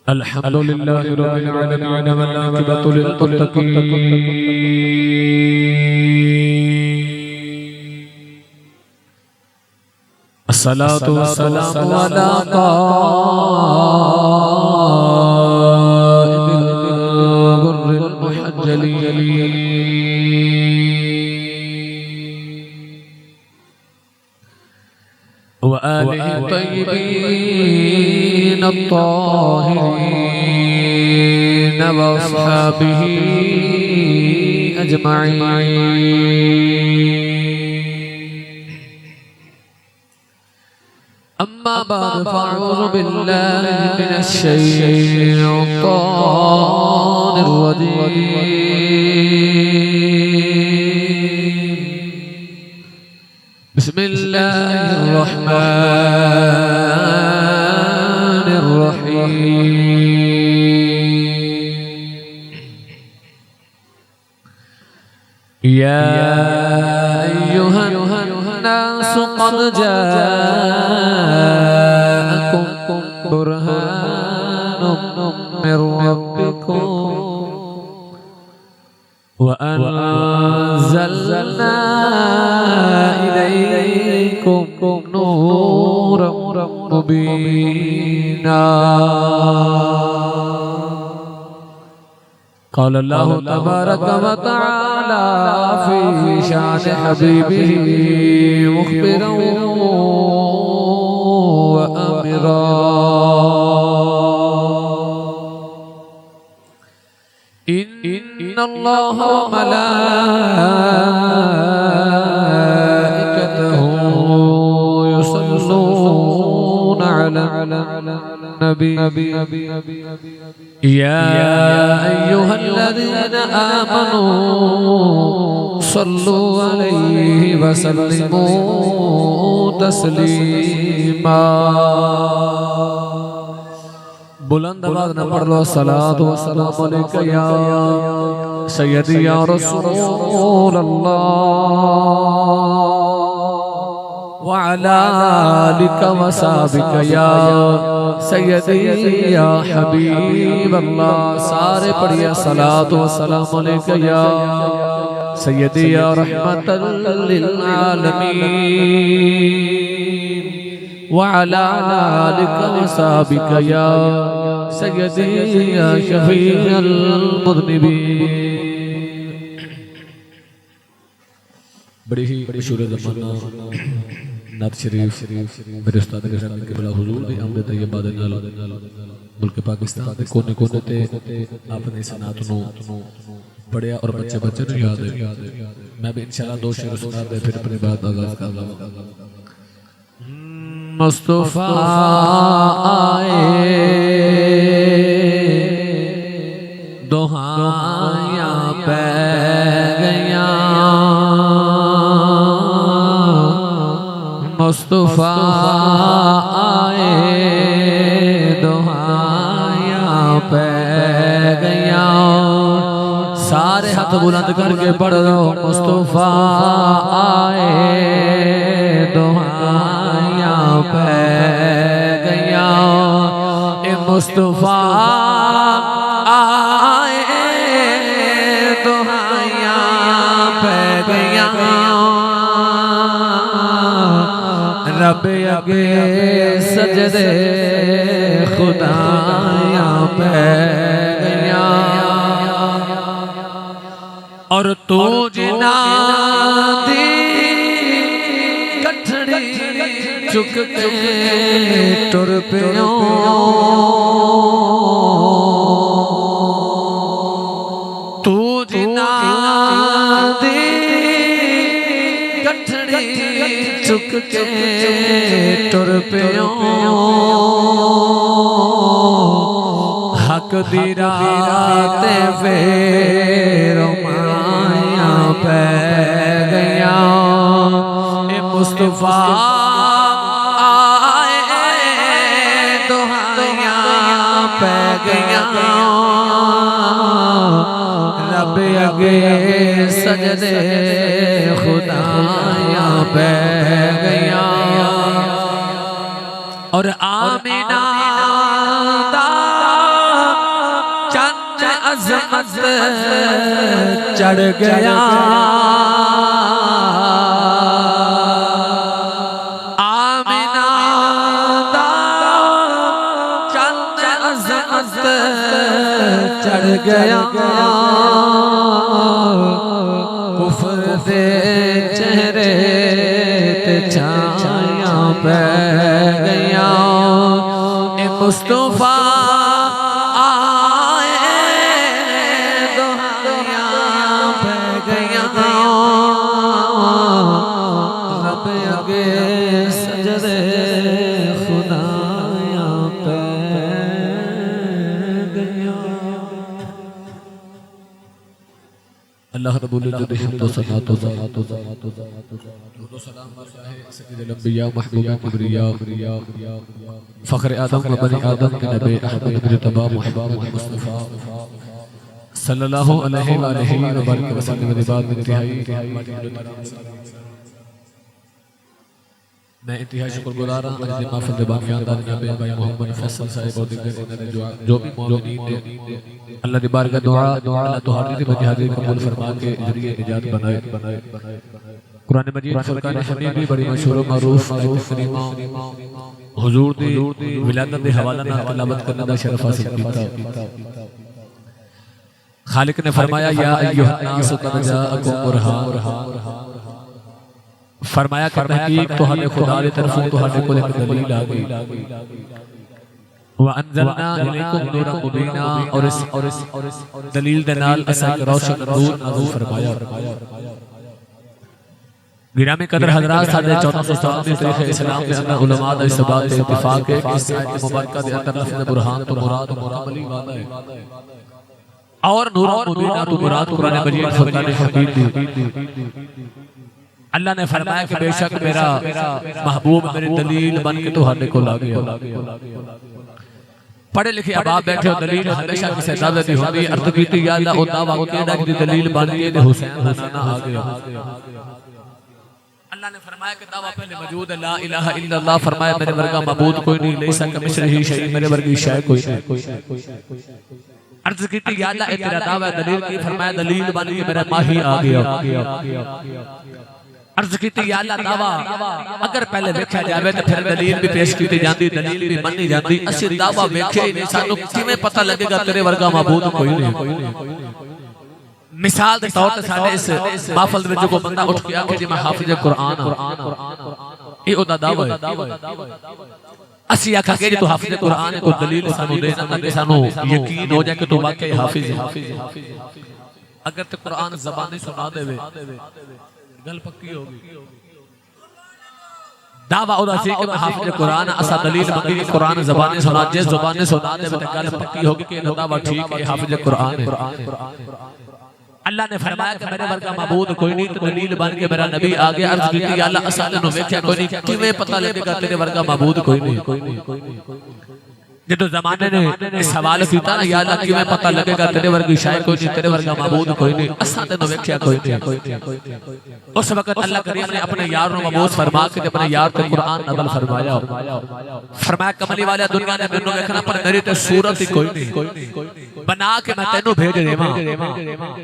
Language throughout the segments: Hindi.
अल्हम्दुलिल्लाहि रब्बिल आलमीन वल आक़िबतु लिल मुत्तक़ीन अस्सलातु वस्सलामु अला क़ाइदिल गुर्रिल मुहज्जलीन व आलिहि तय्यिबीन अत्ताहिरीन व अस्हाबिही अजमईन। अम्मा बाद फ़अऊज़ु बिल्लाहि मिनश शैतानिर रजीम। बिस्मिल्लाहिर रहमानिर रहीम। या अय्युहन नास क़द जाअकुम बुरहानुम मिर रब्बिकुम व अनज़लना इलैकुम नूरम मुबीना। क़ाल अल्लाहु तबारक व तआला फ़ी शान हबीबिही मुख़बिरन व अमीरा। इन्नल्लाह व मलाइकतहु युसल्लूना अलन नबी या अय्युहल्लज़ीना आमनू सल्लू अलैहि व सल्लिमू तस्लीमा। बुलंद आवाज़ न पढ़ लो सलातो व सलाम अलैका या सय्यदी या रसूल अल्लाह व अला आलिका व सहाबिका या सय्यदी या हबीब अल्लाह। सारे पढ़िए सलातो व सलाम अलैका या सय्यदी या रहमतल लिल आलमीन व अला आलिका व सहाबिका या सय्यदी या शफीअल मुज़निबीन। बड़ी ही मशहूर ज़माना नात शरीफ मेरे उस्ताद के साथ के बला हुजूर दी आमद तैयबा दे नाल मुल्क पाकिस्तान दे कोने कोने ते आपने सनात नु पढ़िया और बच्चे बच्चे नु याद है। मैं भी इंशाल्लाह दो शेर सुना दे फिर अपनी बात आगाज कर लूंगा। मुस्तफा आए दुहाया पै गया मुस्तफा आए दुहाया पै गया। सारे हाथ बुलंद करके पढ़ लो मुस्तफा आए दुहाया पै गया। ए मुस्तफा आए दुहाया पै गया। रब अगे सजदे खुदाया पै गया। और तू जिना दी कठड़ी चुक के टुर पियो तू जिना दी कठड़ी चुक के टुर पियो हक दी रात फेर माया पै गया। ए मुस्तफा आए दुहाया पै गया। रब अगे सजदे खुदाया पै गया। और आमिना अज़मत चढ़ गया, आमिना दा चंद अज़मत चढ़ गया, कुफ्र दे चेहरे ते छाया पै गया, ए मुस्तफा अल्लाह रब्बुल इज्जत हम्द व सना तो सलाम सय्यदुल अंबिया महबूब किबरिया फख्र आदम व बनी आदम के नबी अहमद मुजतबा मुहम्मद मुस्तफा सल्लल्लाहु अलैहि व बारिक वसल्लम के बाद इंतहाई मैं इंतहाई शुक्रगुजार हूं अज़ीज़ महफिल बानियादार जनाब भाई मोहम्मद फैसल साहब और दीगर जो भी मौजूद हैं अल्लाह की बारगाह दुआ अल्लाह तो हाजिर में हाजिर कबूल फरमा के जरिए निजात बनाए। कुरान मजीद फुरकान हमीद भी बड़ी मशहूर मारूफ करीमा हुजूर दी विलादत के हवाला नाल तिलावत करने का शरफ हासिल कीता। खालिक ने फरमाया या अय्युहन नास कद जाअकुम बुरहान, फरमाया कि तहकीक तुहाडे खुदा की तरफों तुहाडे कोल एक दलील आ गई, व अंज़लना इलैकुम नूरन मुबीना, और इस दलील दे नाल असां रोशन नूर नाज़िल फरमाया। गिरामी कदर हजरात साढ़े 1400 साल के तारीख़ इस्लाम के अंदर उलमा दा इस बात पे इत्तिफाक है कि इस आयत मुबारका के अंदर लफ्ज़ बुरहान तो मुराद मुकाबली वादा है और नूर मुबीना तो मुराद कुरान मजीद फुरकान हमीद दी। अल्लाह ने फरमाया कि बेशक मेरा महबूब मेरी दलील बन के तुहाडे को ला गया। पढ़े लिखे अब आप बैठे हो, दलील हमेशा किसी दावे दी होंदी है। अर्थ कीती या अल्लाह ओ दावा केड़ा दी दलील बन गई ते हुसैन दा नाना आ गया। अल्लाह ने फरमाया कि दावा पहले मौजूद है ला इलाहा इल्लल्लाह, फरमाया मेरे वर्गा मबूद कोई नहीं, लैसा कमिस्लिही शै, मेरे वर्गी शै कोई नहीं। अर्ज कीती या अल्लाह ए तेरा दावा दलील की, फरमाया दलील बन के मेरा माही आ गया। अर्ज की या अल्लाह दावा अगर पहले देखा जाए तो फिर दलील भी पेश की जाती, दलील भी मनी जाती। असि दावा वेखे ही नहीं, सानू किवें पता लगेगा तेरे वर्गा मबूद कोई नहीं। मिसाल के तौर पे साडे इस महफिल विच को बंदा उठ के आखे जी मैं हाफिज कुरान ये ओदा दावा है। असि आखांगे जी तू हाफिज कुरान है, कोई दलील सानू दे ना, सानू यकीन हो जाए कि तू वाकई हाफिज है। अगर ते कुरान ज़बानी सुना देवे गल पक्की होगी। दावा ओदा सी कि मैं हाफिज कुरान, असा दलील मंगी कुरान ज़बानी सुना, जिस ज़बानी सुना दे ते गल पक्की होगी कि दावा ठीक है हाफिज कुरान है। अल्लाह ने फरमाया कि मेरे वर्गा मबूद कोई नहीं, तो दलील बन के मेरा नबी आ गया। अर्ज की या अल्लाह असा तेनू वेख्या कोई नहीं, किवें पता लगेगा तेरे वर्गा मबूद कोई नहीं। जो जमाने ने सवाल किया ना या अल्लाह किवें पता लगेगा तेरे वर्गी शायद कोई नहीं, तेरे वर्गा मबूद कोई नहीं, असा तेनू वेख्या कोई नहीं। उस वक्त अल्लाह करीम ने अपने यार नु मबूस फरमा के अपने यार पे कुरान नाज़िल फरमाया। फरमाया कमली वाले दुनिया ने मेनू देखना पर मेरी ते सूरत ही कोई नहीं, बना के मैं तेनू भेज देवां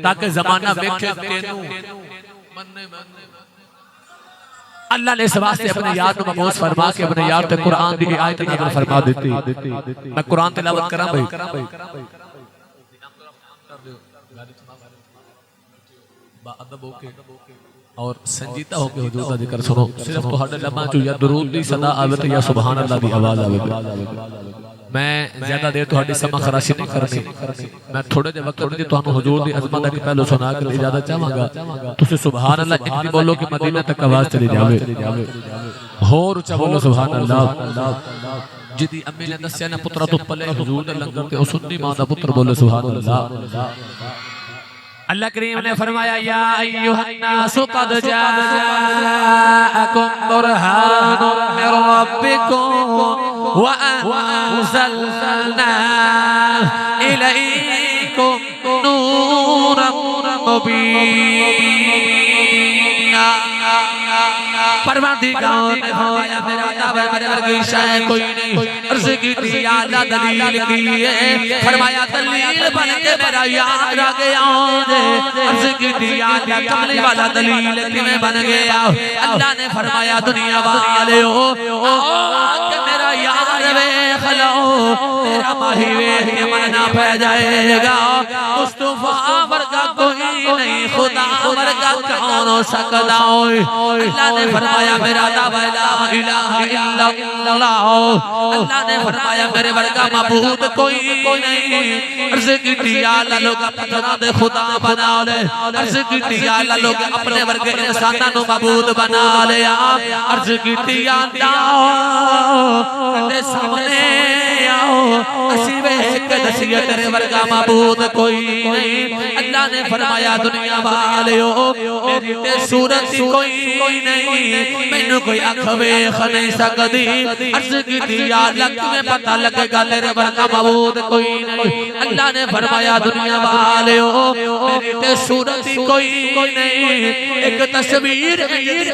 ताकि जमाना वेखे तेनू मन्ने। अल्लाह ने इस वास्ते अपने यार को मबूस फरमा के अपने यार ते कुरान दी आयत नाज़िल फरमा देती। मैं कुरान तिलावत करा भाई बाअदब होके और संजीदा होके हुजूर दा जिक्र सुनो। सिर्फ तुहाडे लबां चो या दुरूद दी सदा आवे ते या सुभान अल्लाह दी आवाज आवे। मैं ज्यादा देर तुहाडी समा खराशी नहीं करनी, मैं थोड़े जे वक्त दी तुहानू हुजूर दी अज़मत दा पहलो सुना के इजाजत चाहांगा। तुसी सुभान अल्लाह इतनी बोलो कि मदीना तक आवाज चली जावे। होर ऊंचा बोलो सुभान अल्लाह। जिदी अम्मी ने दस्या ना पुत्रा तो पले हुजूर दे लंगर ते सुन्नी मां दा पुत्र बोले सुभान अल्लाह। अल्लाह करीम ने फरमाया या अय्युहन्नास क़द जाअकुम बुरहानुम मिर रब्बिकुम व अंज़लना इलैकुम नूरन मुबीना। परवरदिगार ने फरमाया मेरा दावा मेरे वर्गी शायद कोई नहीं। अर्ज़ की थी या अल्लाह दलील की है, फरमाया दलील बन के मेरा यार आ गया। अर्ज़ की थी या अल्लाह कमली वाला दलील किवें बन गया। अल्लाह ने फरमाया दुनिया वाले हो के मेरा यार वेख लो, तेरा माही वेख के मरना पै जाएगा। मुस्तफा वर्गा कोई नहीं, खुदा वर्गा कौन हो सकता हो। अल्लाह ने फरमाया मेरा दावा ला इलाहा इल्लल्लाह। अल्लाह ने फरमाया मेरे वर्गा माबूद कोई नहीं। अर्ज़ की थी या अल्लाह लोग पत्थरां दे खुदा बना ले। अर्ज़ की थी या अल्लाह लोग अपने वर्गे इंसानां नु माबूद बना लिया। अर्ज़ की थी या अल्लाह तेरे सामने आओ असी वेख के दसिए तेरे वर्गा माबूद कोई नहीं। अल्लाह ने फरमाया दुनिया वाले हो मेरी ते सूरत कोई नहीं, मैनू कोई अख वेख नहीं सकदी। अर्ज़ की थी या अल्लाह तुम्हें पता लगेगा तेरे वर्गा माबूद कोई नहीं। अल्लाह ने फरमाया दुनिया वाले हो मेरी ते सूरत कोई नहीं, एक तस्वीर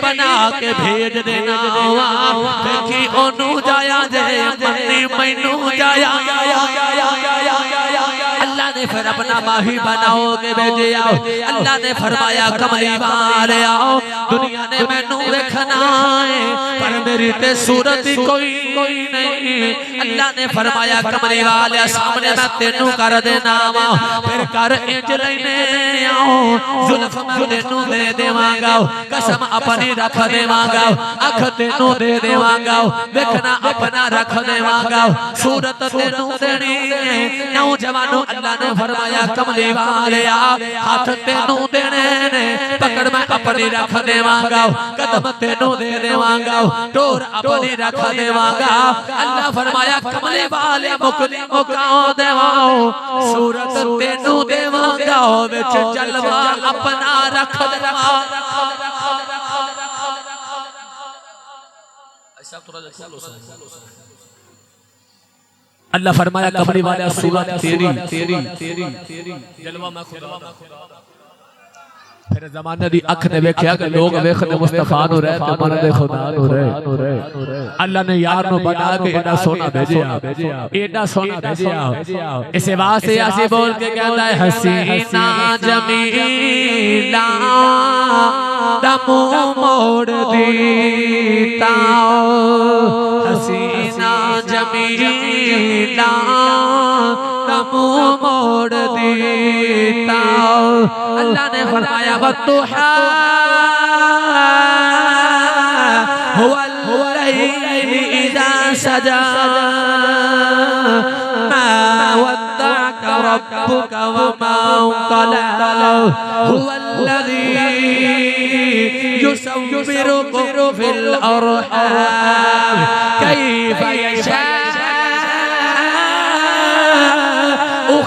बना के भेज देना देखी ओनू जाया जाए मन्नी मैनू जाया। अल्लाह ने फिर अपना माही बनाओ के भेजे आओ। अल्लाह ने फरमाया कमली वाले आओ दुनिया ने मैनू देखना है पर मेरी ते सूरत कोई नहीं। अल्लाह ने फरमाया कमली वाले सामने मैं तेनू कर देना वा, फिर कर इंज लेने आओ जुल्फ मैं तेनू दे देवांगा, कसम अपनी रख देवांगा, अख तेनू दे देवांगा, देखना अपना रख देवांगा, सूरत तेनू देनी है। नौजवानों अल्लाह ने फरमाया कमली वाले हाथ तेनू देने ने, पकड़ मैं अपनी रख देवांगा, कदम तेनू दे देवांगा, टोर अपनी रख देवांगा। अल्लाह फरमाया कमली वाले मुकली मुकाओ देवाओ, सूरत तेनू देवांगा, विच जलवा अपना रख देवांगा। अल्लाह फरमाया कमली वाला सूरत तेरी जलवा मैं खुदा। फिर जमाने दी अख ने वेख्या कि लोग वेखने मुस्तफा नु रहे ते मरदे खुदा नु रहे। अल्लाह ने यार नु बना के एडा सोना भेजिया, एडा सोना भेजिया। इस वास्ते ऐसे बोल के कहता है हसीना जमीला दमू मोड़ दीता, हसीना जमीला दमू मोड़ दीता। अल्लाह ने फरमाया वत्तुहा हुवल लैली इज़ा सजा मा वद्दअका रब्बुका वमा क़ला हुवल्लज़ी युसव्विरुकुम फिल अरहाम कैफ़ यशा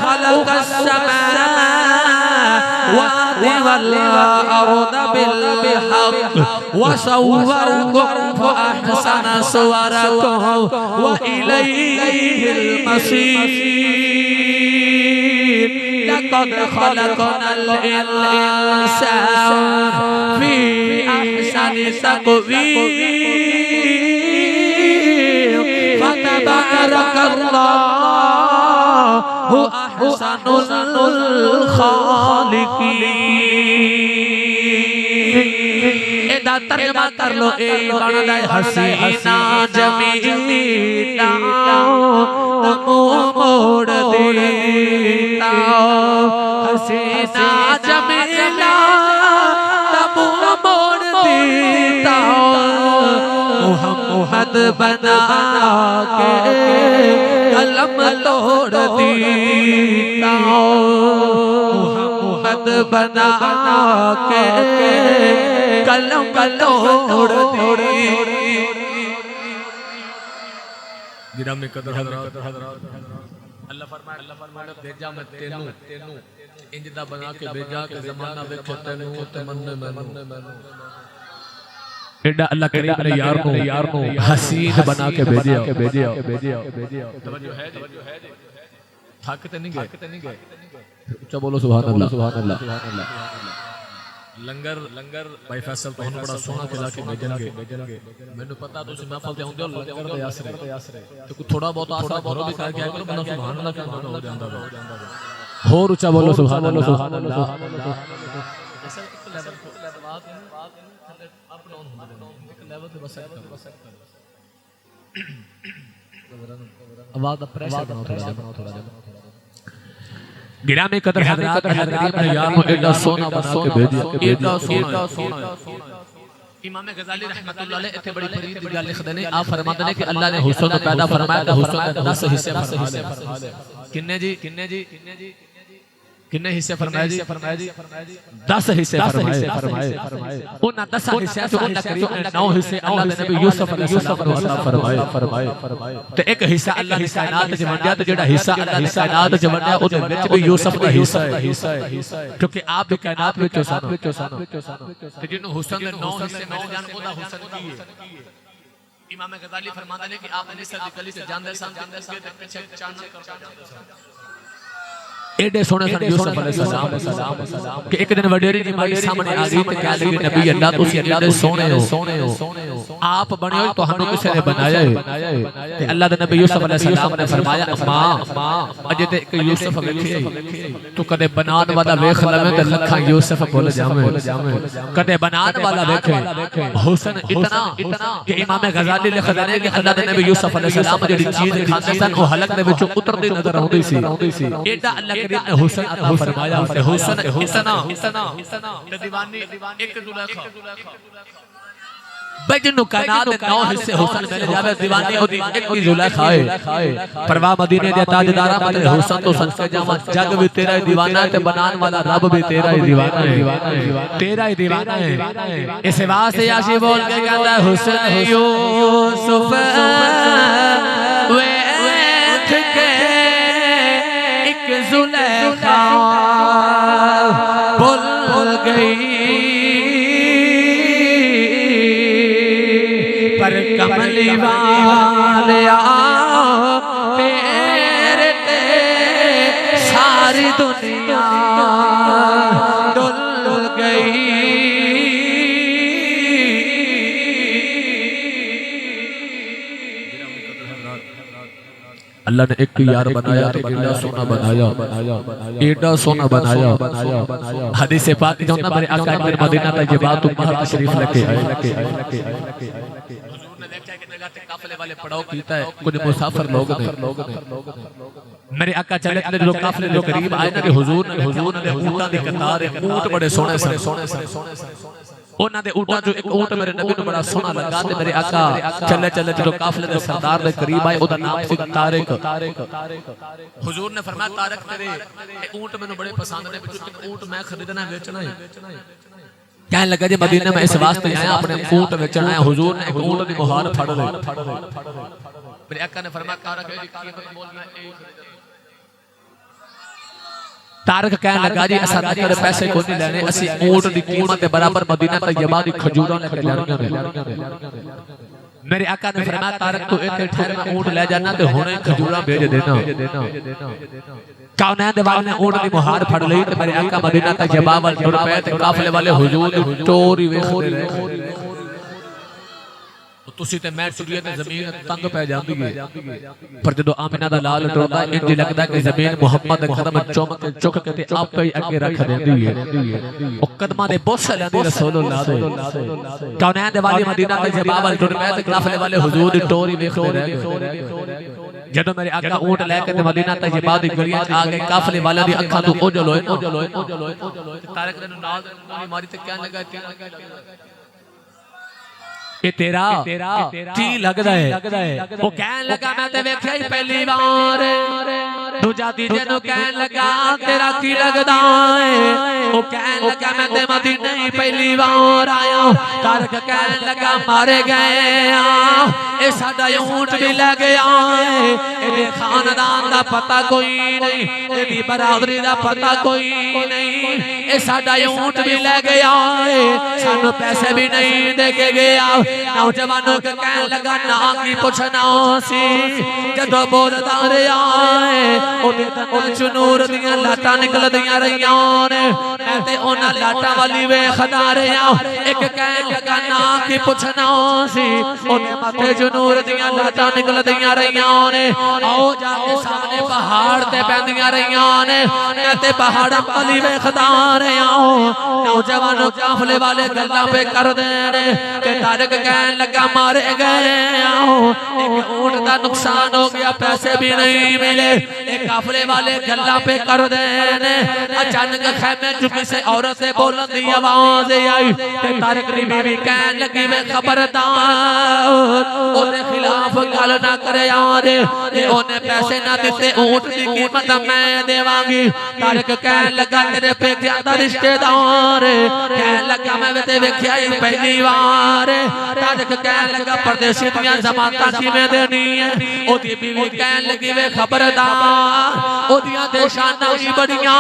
खलक़स समावाति वल अर्द बिलहक़ वसव्वरकुम फअहसन सुवरकुम व इलैहिल मसीर। लक़द खलक़नल इंसान फी अहसनि तक़वीम फतबारकल्लाहु अहसनुल खालिकीन। एदा तर्जुमा कर लो ए बनदा हसीना जमीला तमो मोड़ देता, हसीना जमीला तमो मोड़ देता। मोहम्मद बना के कलम तोड़ देता, मोहम्मद बना के कलम तोड़ देता। गिरामी कदर हज़रात अल्लाह फरमाया भेजा मैं तेनू इंजदा बना के भेजा के ज़माना वेखे तेनू ते मन्ने मैनू। एडा अल्लाह करीम ने यार को हसीन बना के भेजिया। तवज्जो है थक ते नहीं गए। अच्छा बोलो सुभान अल्लाह। लंगर भाई फैसल तुहानू बड़ा सोहना खिला के भेजणगे मैनू पता तुसीं महफल ते आउंदे हो लंगर दे आसरे ते कोई थोड़ा बहुत आसरा घरों भी करके आया करो बंदा सुभान अल्लाह कहंदा हो जांदा होर ऊंचा बोलो सुभान अल्लाह जैसे एक लेवल बात है थल्ले अप डाउन होंदे एक लेवल ते बस आवाज दा प्रेशर बनाओ थोड़ा गिरामी कदर हजरत अल्लाह करीम ने यार को एडा सोना बना के भेजिया एडा सोना इमाम गजाली रहमतुल्लाह अलैह इतने बड़ी फरीद की गल लिखदे ने आप फरमाते ने कि अल्लाह ने हुस्न को पैदा फरमाया तो हुस्न के 10 हिस्से फरमा दे कितने जी कितने हिस्से फरमाए जी 10 हिस्से फरमाए उन 10 हिस्से से अल्लाह करीम ने 9 हिस्से अल्लाह ने नबी यूसुफ अलैहिस्सलाम को अता फरमाए ते एक हिस्सा अल्लाह ने कायनात च वंडिया ते जेड़ा हिस्सा अल्लाह ने कायनात च वंडिया ओदे विच भी यूसुफ दा हिस्सा है क्योंकि आप भी कायनात विच हो सन ते जिन्नु हुस्न दे 9 हिस्से मिल जान ओदा हुस्न की है इमाम गजाली फरमाते ने कि आप मिस्र दी गली से जांदे सन के पीछे चानन कर एडे सोने सन यूसुफ अलैहिस्सलाम कि एक दिन वडेरी दी माई सामने आ गई ते कह लगी नबी अल्लाह तुसी अल्लाह दे सोने हो आप बने हो तोहानू किसे ने बनाया है ते अल्लाह दे नबी यूसुफ अलैहिस्सलाम ने फरमाया मां अजे ते एक यूसुफ वेखे तू कदे बनान वाला वेख लवे ते लखा यूसुफ भूल जावे कदे बनान वाला वेखे हुस्न इतना कि इमाम गजाली लिखदे ने कि अल्लाह दे नबी यूसुफ अलैहिस्सलाम जेडी चीज खांदे सन ओ हलक दे विचों उतरदी नजर आउंदी सी एडा अल्लाह करीम ने हुस्न अता फरमाया हुस्न इतना ते दीवानी एक जुलेखा बजनु कायनात दे 9 हिस्से हुस्न मिल जावे दीवानी ओदी एक ही जुलेखा है परवाह मदीने दे ताजदारा मत हुस्न तो सदके जावा जग भी तेरा ही दीवाना है ते बनान वाला रब भी तेरा ही दीवाना है तेरा ही दीवाना है इस वास्ते आशी बोल के कहता है हुस्न यूसुफ वेख के एक जुलेखा भूल गई पर कमली वालिया तेरे ते सारी दुनिया डुल गई अल्लाह ने एक यार बनाया तो एडा सोना बनाया हदीस पाक जो ना मेरे आका के मदीना तैयबा तो महल तशरीफ लेके आए हुजूर ने देखा कि जगह ते काफले वाले पड़ाव कीता है कुछ मुसाफिर लोग ने मेरे आका चले जो काफले जो करीब आए ना कि हुजूर ने ऊंटां दी कतार ऊंट बड़े सोने उन्हां दे ऊंटां जो एक ऊंट मेरे नबी नु बड़ा सोना लगा ते मेरे आका चले जो काफले दे सरदार दे करीब आए ओदा नाम सी तारिक हुजूर ने फरमाया तारिक तेरे ऊंट मेनू बड़े पसंद ने एक ऊंट मैं खरीदना बेचना है कहने लगा जी मदीने में इस वास्ते आया अपने ऊंट बेचना है हुजूर ने एक ऊंट दी मुहार फड़ ली मेरे आका ने फरमाया तारिक दी कीमत बोलना ए तारक कहने लगा जी असा तेरे पैसे कोई नहीं लेने असि ऊंट दी कीमत के बराबर मदीना तैयबा दी खजूरां लेके जानियां ने मेरे आका ने फरमाया तारक तू इथे ठहर मैं ऊंट ले जाना ते हुणे खजूरां भेज देना कौनैन दे वाले ने ऊंट दी मुहार फड़ लई ते मेरे आका मदीना तैयबा वाल टुर पे ते काफले वाले हुजूर दी चोरी वेखदे रहे तुसी ते मैं टुरिए ते जमीन तंग पै जांदी है पर जदों आमिना दा लाल टुरदा इंज लगदा कि जमीन मुहम्मद दे कदम चुक के ते आपे ही अगे रख देंदी है ओ कदमां दे बोस लैंदी रसूलुल्लाह दे कौनैन दे वाली मदीना ते जबाल टुर पे ते काफले वाले हुजूर दी टोरी वेखदे रह जदों मेरे आका ऊंट लेके ते मदीना ते जबाल दी गलियां आ गए काफले वाले दी अखां तो ओझल होए तारक दे नाल गोली मारी ते कहने लगा ये तेरा की लगदा है वो कहने लगा मैं ते वेख्या ही पहली बार दूजा तीजे नु कहने लगा तेरा की लगदा है वो कहने लगा मैं ते मदीने ही पहली बार आया तारक कहने लगा मारे गए ए साडा ऊंट भी ले गया है एदे खानदान दा पता कोई नहीं एदी बरादरी दा पता कोई नहीं ए साडा ऊंट भी ले गया है सानू पैसे भी नहीं दे के गया नौजवानों के कहने लगा ना की पुछना सी जदों बोलदा रहा है ओदे तन चुनूर दियां लाटां निकलदियां रहियां ने मैं ते ओना लाटा वाली वेखदा रहा एक कहन लगा ना कि पुछना सी ओने माथे जनूर दियां लाटा निकलदियां रहियां ने आओ जाके सामने पहाड़ ते पैंदियां रहियां ने मैं ते पहाड़ वाली वेखदा रहा नौजवानों काफले वाले गल्लां पे कर दे ने ते तारक कहन लगा मारे गए एक ऊंट का नुकसान हो गया पैसे भी नहीं मिले एक काफले वाले गल्ला पे कर देने अचानक खैमे चुकी से औरत से बोलन दी आवाज आई ते तारक दी बीवी कहन लगी मैं खबरदार ओदे खिलाफ गल ना करे यार ते ओने पैसे ना दिते ऊंट दी कीमत मैं देवांगी तारक कहन लगा तेरे पेकियां दा रिश्तेदार कहन लगा मैं ते वेख्या ही पहली बार तारक कहन लगा परदेसी दियां जमानतां किवें देनी है ओदी बीवी कहन लगी वे खबरदार ओदियां ते शानां ही बड़ियां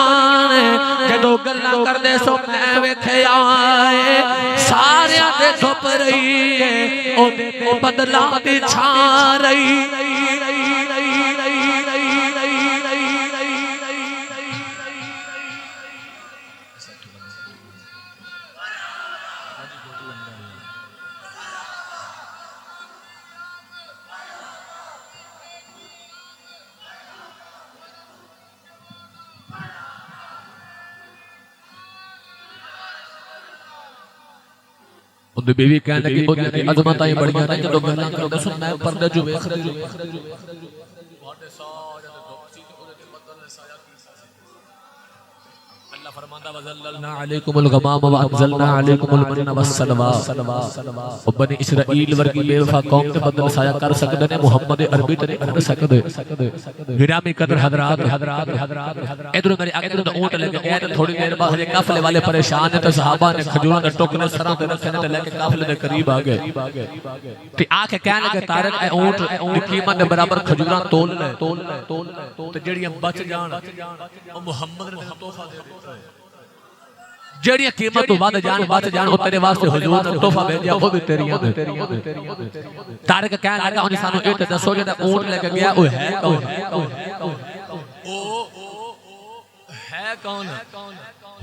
ने जदों गल्लां करदे सो मैं वेखिया सारियां ते चुप रही है ओदे ते बदला दी छा रही उन्हें बीवी कहने लगी ओदी अजमताएं बड़ियां ने जदों गल्लां करदे सुन मैं पर्दे जो वेख अल्लाह फरमांदा वज़ल्ललना अलैकुमुल गमाम व अंज़लना अलैकुमुल मन्ना वस्सलवा ओ बनी इस्राईल वर्गी बेवफा कौम ते बदल साया कर सकदे ने मुहम्मद अरबी ते कर सकदे गिरामी कदर हजरात इधर मेरे आगे तो ऊंट लेके गए तो थोड़ी देर बाद ये काफले वाले परेशान है तो सहाबा ने खजूरों के टोकरे सरों पे रखे ते लेके काफले दे करीब आ गए ते आके कहने लगे तारक ए ऊंट दी कीमत दे बराबर खजूरां तोल ले ते जेड़ियां बच जान ओ मुहम्मद ने तोहफा दे दित्ता जेड़ियां कीमत तो वध जान बच जान ओ तेरे वास्ते हुजूर ने तोहफा भेजिया वो भी तेरियां तारक कहने लगा उन्हें सानू ए ते दसो जेड़ा ऊंट लेके गया ओ है कौन है कौन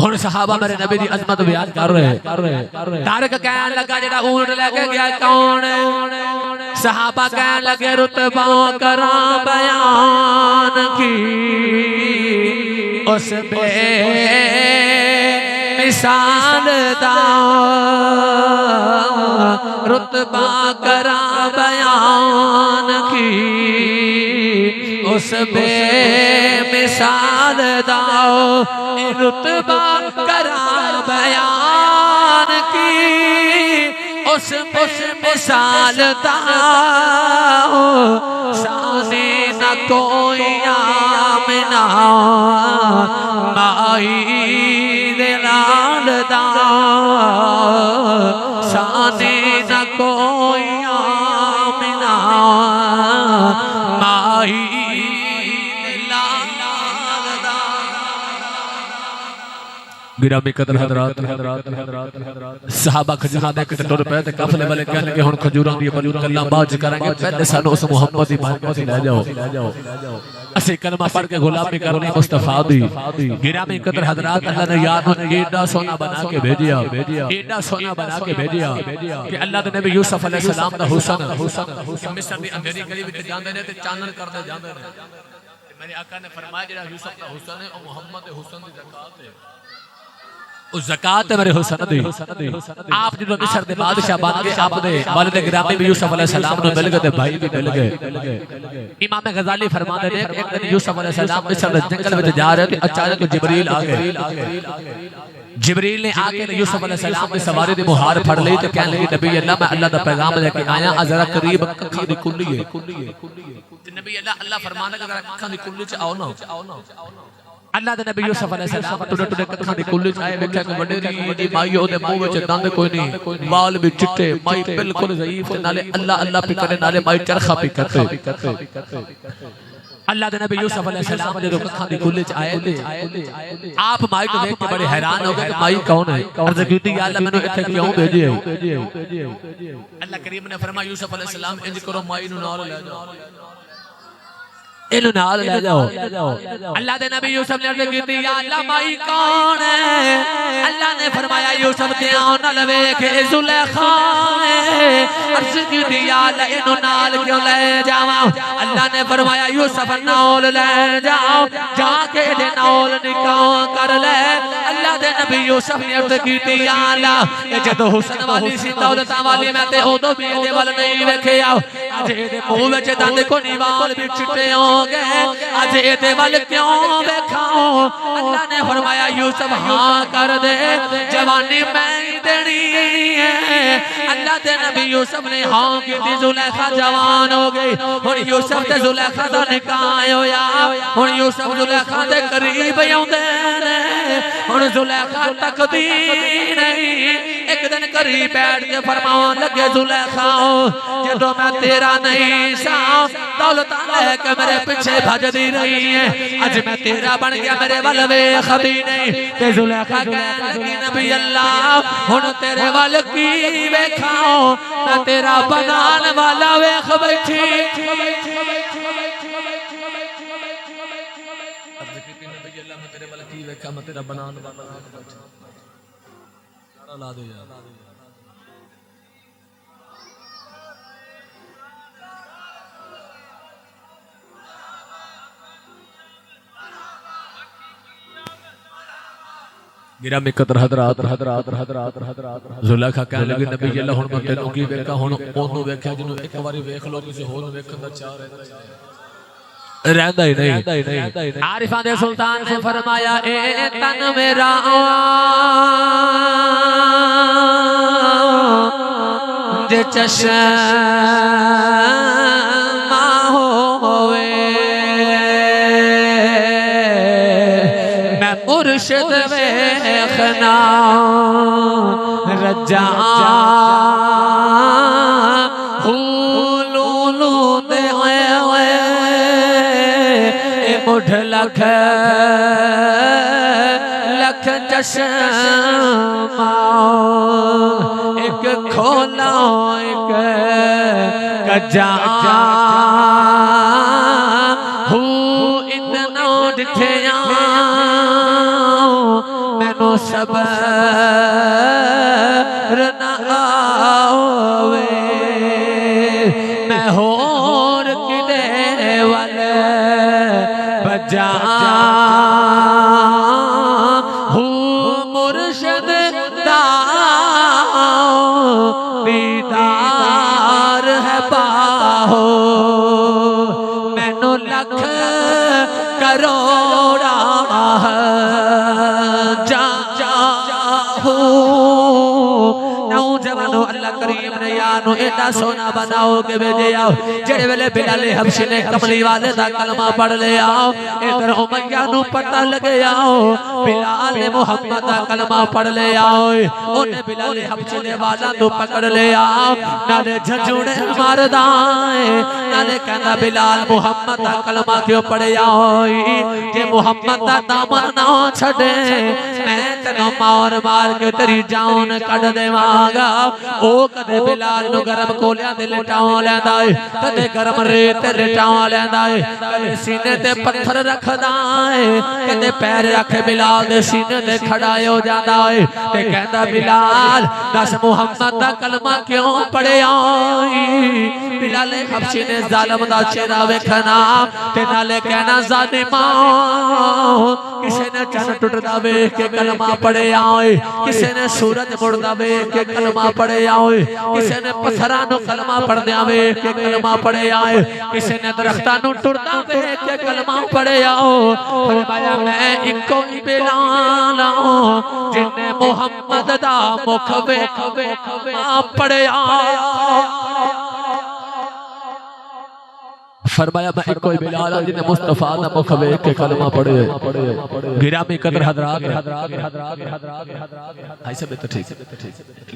हुन सहाबा मेरे नबी दी अजमत बयान कर रहे तारक कहने लगा जेड़ा ऊंट लेके गया कौन है सहाबा कहने लगे रुतबा करा बयान की उस बे मिसाल दा रुतबा करा बयान की उस बे मिसाल दा रुतबा करा बयान की उस मिसाल दा साने न कोई आमना माई दे लाल दा साने न कोई आमना माई गिरामी कदर हजरात सहाबा खजूरां दे के टुर पे ते काफले वाले कहन लगे हुन खजूरां दी गल्लां बात करांगे पहले सानू उस मुहम्मद दी बात ले जाओ असे कलमा पढ़ के गुलामी करनी मुस्तफा दी गिरामी कदर हजरात अल्लाह ने याद एडा सोना बना के भेजिया एडा सोना बना के भेजिया कि अल्लाह दे नबी यूसुफ अलैहि सलाम दा हुसन मिस्र दी अंधेरी गली विच जांदे ने ते चानन करदे जांदे ने मेरे आका ने फरमाया जेड़ा यूसुफ दा हुसन है ओ मुहम्मद दे हुसन दी ज़कात है उस ज़कात मेरे हुसन दी आप जो मिस्र दे बादशाह बन गए आप दे वालिद गिरामी भी यूसुफ अलैहि सलाम नु मिल गए ते भाई भी मिल गए इमाम गजाली फरमाते ने एक दिन यूसुफ अलैहि सलाम मिस्र दे जंगल में जा रहे थे अचानक जिब्रील आ गए जिब्रील ने आके यूसुफ अलैहि सलाम की सवारी दी मुहार फड़ ली ते कहने लगे नबी अल्लाह मैं अल्लाह दा पैगाम लेके आया जरा करीब अखां दी कुल्ली है ते नबी अल्लाह फरमांदा कि जरा अखां दी कुल्ली च आओ ना अल्लाह दे नबी यूसुफ अलैहि सलाम टुडे कखां दी कुल्ली च आए वेख्या कि वडेरी दी माई ओदे मुंह विच दंद कोई नहीं बाल भी चिट्टे माई बिल्कुल ज़ईफ नाले अल्लाह अल्लाह भी करे नाले माई चरखा भी करते अल्लाह दे नबी यूसुफ अलैहि सलाम जदों कखां दी कुल्ली च आए थे आप माई को देख के बड़े हैरान हो गए कि माई कौन है अर्ज कीती या अल्लाह मैनू इत्थे क्यों भेजे अल्लाह करीम ने फरमाया यूसुफ अलैहि सलाम इंज करो माई नू नाल ले जाओ इन्हू नाल ले जाओ। अल्लाह दे नबी यूसुफ ने अर्ज की या अल्लाह माई कौन है? अल्लाह ने फरमाया यूसुफ ध्यान नाल वेख जुलेखा अर्ज की या अल्लाह इन्हू नाल क्यों ले जावां? अल्लाह ने फरमाया यूसुफ नाल ले जाओ, जाके दे नाल निकाह कर ले। अल्लाह दे नबी यूसुफ ने अर्ज की या अल्लाह जदों हुस्न वाली सी दौलत वाली मैं ते उदों भी इहदे वल नहीं वेखिया, अज इहदे मुंह विच दंद कोनी वाल भी चिट्टे हो गए, अज इहदे वल क्यों वेखां? अल्लाह ने फरमाया यूसुफ हां कर दे, जवानी मैं ही देनी है। अल्लाह दे नबी यूसुफ ने हां की, जुलेखा जवान हो गई। हुण यूसुफ ते जुलेखा दा निकाह होया, हुण यूसुफ जुलेखा दे करीब आउंदे ने। हुण जुलेखा तकदी नहीं, एक दिन करीब बैठ के फरमाउण लगे जुलेखा जदों मैं तेरा नहीं सा दौलत लेके मेरे पीछे भजदी रही है, अज मैं तेरा बन गया मेरे वल वेख भी नहीं। ते जुलेखा कहन लगी नबी अल्लाह हुण तेरे वल की वेखां, मैं तेरा बनान वाला वेख बैठी। मैं तेरा बनान वाला ला दो यार। गिरा में कतर हदरात जुलेखा कहने लगी नबी अल्लाह हुण मैं तेनू की वेखा, हुण ओनू वेख्या जिन्नू एक बारी वेख लो, किसी होर नू वेखण दा चाह रहंदा ही नहीं। आरिफां दे सुल्तान ने फरमाया ए तन मेरा जे चश्मा होवे, मैं मुर्शिद वेखना रजा मुठ लख लख चश्मा, एक खोला एक कजा हूँ इतना डिठिया मैनू सबर न आवे, मैं होर किदे वल बजा हूँ मुर्शद दा दीदार है बाहो, मैनू लख करोड़ा जा नौजवानों अल्लाह करीम ने यानो एडा सोना बनाओ के भेजे आओ। जेड़े वेले बिलाल हबशी ने कमली वाले दा कलमा पढ़ ले आओ, इधर उमैया नु पता लगे आओ बिलाल ने मोहम्मद दा कलमा पढ़ ले आओ। ओने बिलाल हबशी ने वाला तो पकड़ ले आओ, नाले झंझुड़े मारदा नाले कहंदा बिलाल मोहम्मद दा कलमा क्यों पढ़े आओ? जे मोहम्मद दा दामन ना छड़े मैं तेनू मार मार के तेरी जान कढ देवांगा। ओ कदे बिलाल नु गरम कोलियां दे लटावा लैंदा है, कदे गरम रेत ते लटावा लैंदा है, कदे सीने ते पत्थर रखदा है, कदे पैर रख बिलाल दे सीने ते खड़ा हो जांदा है ते कहंदा बिलाल दस मुहम्मद दा कलमा क्यों पढ़िया? बिलाल हबशी ने जालिम दा चेहरा वेखना ते नाले कहना जालिमा किसी ने चन्न टुटदा वेख के कलमा पढ़िया, किसी ने सूरज मुड़दा वेख के कलमा पढ़िया, किसी ने पत्थरां नूं कलमा पढ़दियां वेख के कलमा पढ़िया, किसी ने दरख्तां नूं टुटदा वेख के कलमा पढ़िया। फरमाया मैं इक्को ही बिलाल जिन्ने मुहम्मद दा मुख वेख पढ़िया। फरमाया मैं कोई बिलाल जिन्हें मुस्तफा दा मुख वेख के कलमा पढ़े। गिरामी कदर हजरात ऐसे भी तो ठीक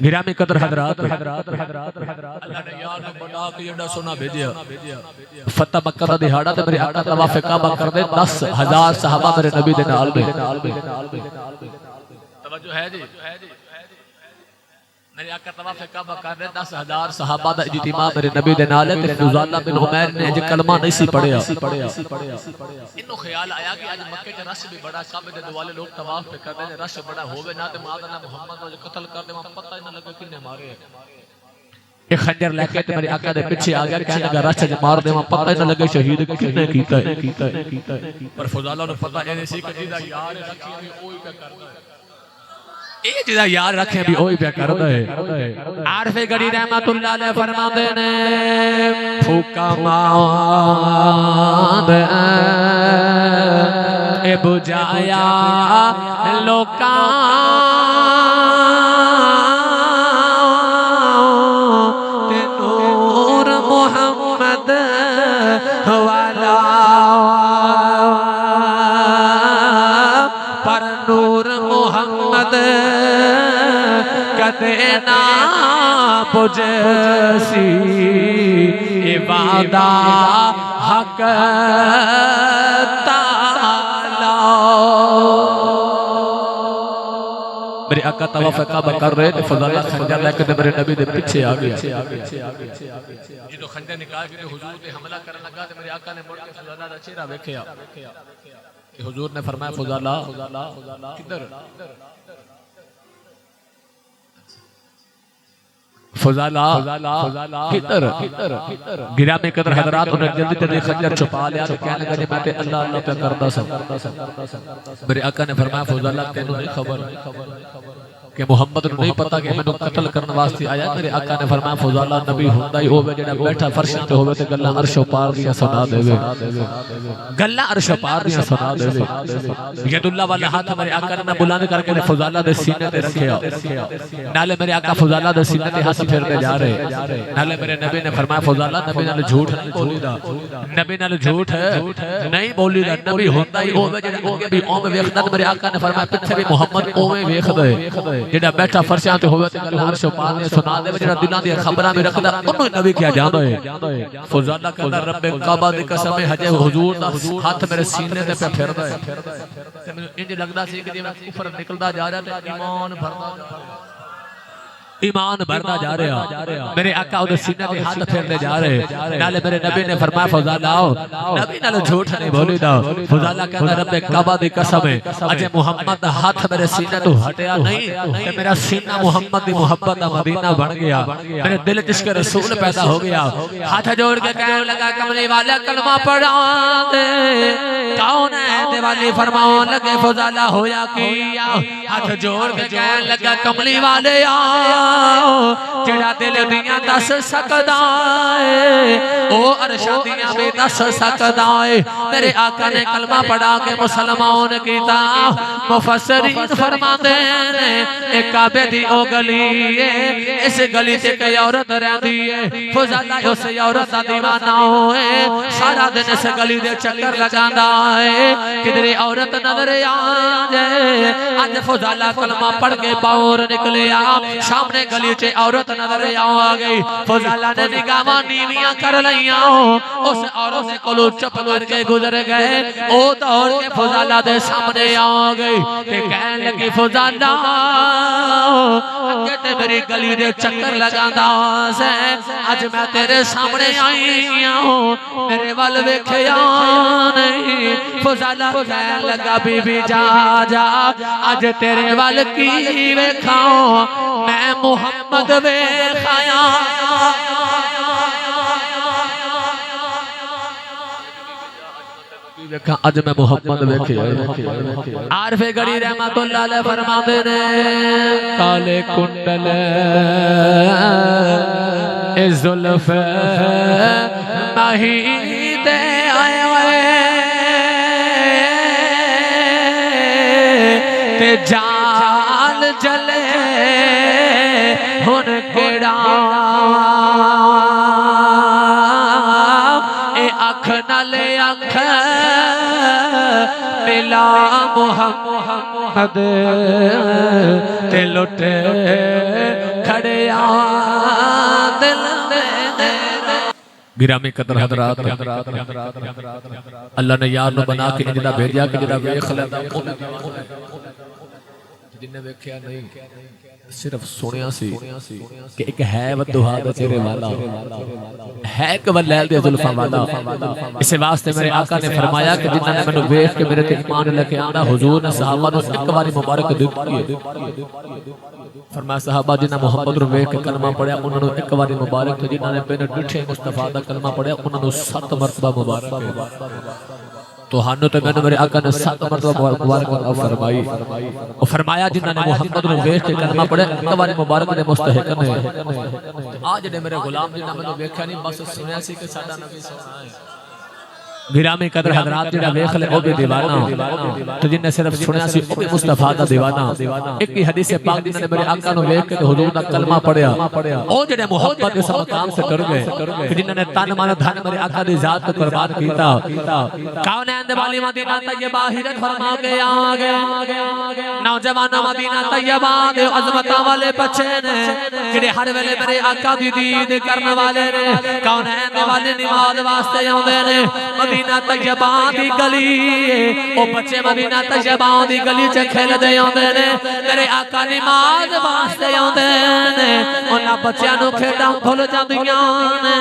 गिरामी कदर हजरात अल्लाह ने यार ने बना के एडा सोना भेजिया। फतह मक्का दा दिहाड़ा ते मेरे आका तवाफ काबा कर दे 10,000 सहाबा मेरे नबी दे नाल में। तवज्जो है जी मेरे आका तवाफ काबा कर रहे 10,000 सहाबा दा इज्तिमा मेरे नबी दे नाल ते फुजाला बिन उमैर ने जे कलमा नहीं सी पढ़िया इन्हों ख्याल आया कि आज मक्के च रश भी बड़ा काबे दे दुआले लोग तवाफ पे कर रहे रश बड़ा होवे ना ते मादा ना मोहम्मद को कत्ल कर दे पता ही ना लगे किन्ने मारे एक खंजर लेके ते मेरे आका दे पीछे आ गया कहने लगा रश च मार दे पता ही ना लगे शहीद किन्ने कीता है पर फुजाला ने पता ऐसे सी कि जिदा यार रखी भी ओही पे करदा है ए जिदा यार रखे भी ओही पे करदा है आरफे गड़ी रहमतुल्लाह अलैह फरमाते ने फूका माद ए बुझाया लोका ते नूर मोहम्मद वाला पर नूर मोहम्मद कदे ना बुझसी इबादा हक ताला मेरे आका तवाफ काबा कर रहे थे फजाला खंजर लेके मेरे नबी दे पीछे आ गया जो खंजर निकाल के हुजूर पे हमला करने लगा तो मेरे आका ने मुड़ के फजाला दा चेहरा देखया हुजूर ने फरमाया फजाला किधर फजाला किधर गिरा में कदर हजरात उन्हें जल्दी जल्दी खंजर छुपा लिया तो कहने लगा जी मैं ते अल्लाह अल्लाह पे करदा सा मेरे आका ने फरमाया फजाला तेनू नहीं खबर कि मोहम्मद को नहीं पता कि मैंने कत्ल करने वास्ते आया मेरे आका ने फरमाया फजाला नबी हुंदा ही होवे जेड़ा बैठा फर्श पे होवे ते गल्ला अर्श पार दिया सुना देवे गल्ला अर्श पार दिया सुना देवे यदुल्लाह वाला हाथ मेरे आका ने बुलंद करके ने फजाला दे सीने ते रखया नाले मेरे आका फजाला दे सीने ते हाथ फेरते जा रहे नाले मेरे नबी ने फरमाया फजाला नबी नाल झूठ नहीं बोलीदा नबी नाल झूठ नहीं बोलीदा नबी हुंदा ही होवे जेड़ा ओगे भी ओवे वेखदा मेरे आका ने फरमाया पिछे भी मोहम्मद ओवे वेखदा है जेड़ा बैठा फर्शां ते होवे ते गल अर्श पार ने सुना दे जेड़ा दिलां दी खबरां में रखदा ओनु नबी क्या जानदा है फजाला कहंदा रब्बे काबा दी कसम है हजे हुजूर दा हाथ मेरे सीने ते पे फिरदा है ते मैनू इंज लगदा सी कि जिवें कुफर निकलदा जा रहा ते ईमान भरदा जा रहा मेरे आका उदे सीने ते हाथ फेरदे जा रहे नाले मेरे नबी ने फरमाया फजाला नबी नाल झूठ नहीं बोलीदा फजाला कहंदा रब्बे काबा दी कसम है अजे मोहम्मद दा हाथ मेरे सीने तो हटया नहीं ते मेरा सीना मोहम्मद दी मोहब्बत दा मदीना बन गया मेरे दिल च इश्क रसूल पैदा हो गया हाथ जोड़ के कहने लगा कमली वाला कलमा पढ़ा दे कौन है दिवाली फरमाओ लगे फजाला होया किया हाथ जोड़ के कहने लगा कमली वाले आ जेड़ा दिल दियां दस सकदा है ओ अरशां दियां भी दस सकदा है मेरे आका ने कलमा पढ़ा के मुसलमान कीता मुफस्सरीन फरमाते ने एक काबे दी ओ गली है इस गली ते कोई औरत रहंदी है फजाला उस औरत दा दीवाना होए सारा दिन इस गली दे चक्कर लगांदा है किधरे औरत नजर आ जाए आज फजाला कलमा पढ़ के बाहर निकलिया सामने गली च औरत नजर आ गई फजाला ने निगाहां नीवियां कर लईयां उस औरत से कोलो चुप करके गुजर गए ओ दौड़ के फजाला दे सामने आ गई ते कहने लगी फजाला अगे ते मेरी गली दे चक्कर लगांदा से आज मैं तेरे सामने आई हूं मेरे वाल वेखया नहीं फजाला कहने लगा बीबी जा जा आज तेरे वाल की वेखाओ मैं मोहम्मद वेखाया आज मैं मोहम्मद वेखे आरफे गड़ी रहमतुल्लाह अलैह फरमाते ने काले कुंडल ए जुल्फ माही दे आए ते जाल जले हुन केड़ा ए अख नाले अख मिला मोहम्मद ते लुटे खड़िया दिल गिरामी कदर हजरात अल्लाह ने यार नु बना के जिदा भेजा कि जिदा वेख लेंदा जिन्ने वेख्या नहीं सिर्फ सुनिया सी कि एक है वदुहा दा चेहरे वाला है एक वलैल दे जुल्फां वाला। इस वास्ते मेरे आका ने फरमाया कि जिन्हां ने मैनू वेख के मेरे ते ईमान लेके आंदा हुजूर ने सहाबा नू एक बारी मुबारक दित्ती है। फरमाया सहाबा जिन्हां मुहम्मद नू वेख के कलमा पढ़िया उन्हां नू एक बारी मुबारक ते जिन्हां ने बिन डिठे मुस्तफा दा कलमा पढ़िया उन्हां नू 7 मरतबा मुबारक है। तो हानो तो मैंने मेरे आका ने 7 मरतबा मुबारक फरमाई और फरमाया जिन्हां ने मुहम्मद नू वेख के कलमा पढ़े एक बारी मुबारक दे मुस्तहिक ने। आ जेडे मेरे गुलाम जिन्हां मैनू वेख्या नहीं बस सुनिया सी कि साडा नबी सोना है। गिरामी कदर हजरात जेड़ा वेख ले ओ भी दीवाना तो जिन्ने सिर्फ सुनिया सी ओ भी मुस्तफा दा दीवाना। एक ही हदीस पाक जिन्हां ने मेरे आका नू वेख के हुजूर दा कलमा पढ़या ओ जेडे मोहब्बत इस मकाम से टुर गए कि जिन्हां ने तन मन धन मेरे आका दी जात को कुर्बान कीता। कौनैन दे वाली मदीना तैयबा हिजरत फरमा के आ गए नौजवान मदीना तैयबा दे अजमतां वाले बच्चे ने जेडे हर वेले मेरे आका दी दीद करने वाले ने। कौनैन दे वाले नमाज वास्ते आउंदे ने मदीना तैयबा दी गली ओ बच्चे मदीना तैयबा दी गली च खेलदे आउंदे ने मेरे आका नमाज वास्ते आउंदे ने। उन्हां बच्चियां नू खेडां भुल जांदियां ने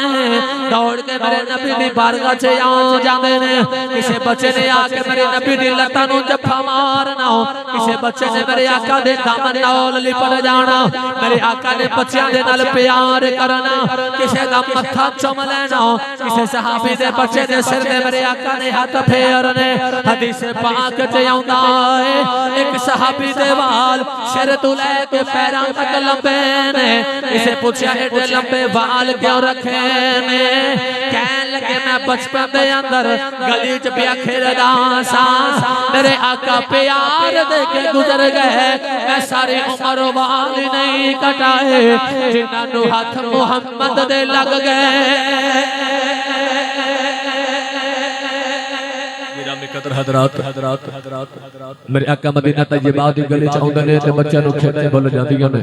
दौड़ के मेरे नबी दी बारगाह च आ जांदे ने। किसे बच्चे ने आके मेरे नबी दी लत्तां नू जफ्फा मारना किसे बच्चे ने मेरे आका दे दामन नाल लिपट जाना। मेरे आका ने बच्चियां दे नाल प्यार करना किसे दा मत्था चुम लेना किसे सहाबी दे बच्चे दे सिर दे मेरे आका ने हाथ फेरने। हदीस पाक च आउंदा है एक सहाबी दे वाल सिर तो लेके पैरां तक लंबे ने। इसे पूछया एडे लंबे वाल क्यों रखे ने। कहन लगे मैं बचपन दे अंदर गली च पिया खेलदा सा मेरे आका प्यार दे के गुजर गए मैं सारी उम्र वाल नहीं कटाए जिन्हां नू हाथ मुहम्मद दे लग गए। कदर हजरात मेरे आका मदीना तैयबा दी गली च आउंदे ने ते बच्चों नू खेडे भुल जांदियां ने।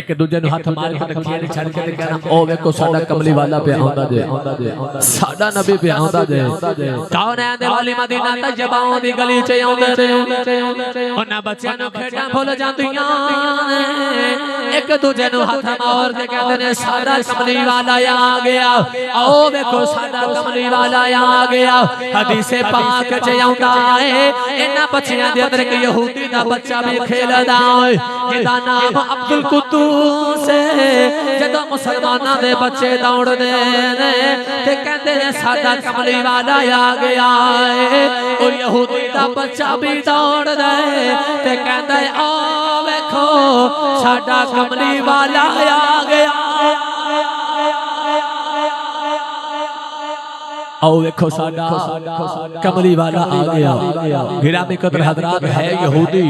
एक दूजे नू हाथ मार के खेल छड़ के ते कहना ओ वेखो साडा कमली वाला पे आउंदा जे साडा नबी पे आउंदा जे। कौनैन दे वाली मदीना तैयबा दी गली च आउंदे ने उन्हां बच्चों नू खेडां भुल जांदियां ने। एक दूजे नू हाथ मार के कहंदे ने साडा कमली वाला आ गया ओ वेखो साडा कमली वाला आ गया। हदीस पाक च आउंदा है इन्हां बच्चियां दे अंदर एक यहूदी दा बच्चा भी खेलदा है जिहदा नाम अब्दुल कुद्दूस है। जदों मुसलमानां दे बच्चे दौड़दे ने ते कहंदे ने साडा कमली वाला आ गया है। ओ यहूदी दा बच्चा भी दौड़दा है ते कहंदा है आ वेखो साडा कमली वाला आ गया। आओ देखो साडा कमली वाला आ गया। गिरामी कदर हजरात है यहूदी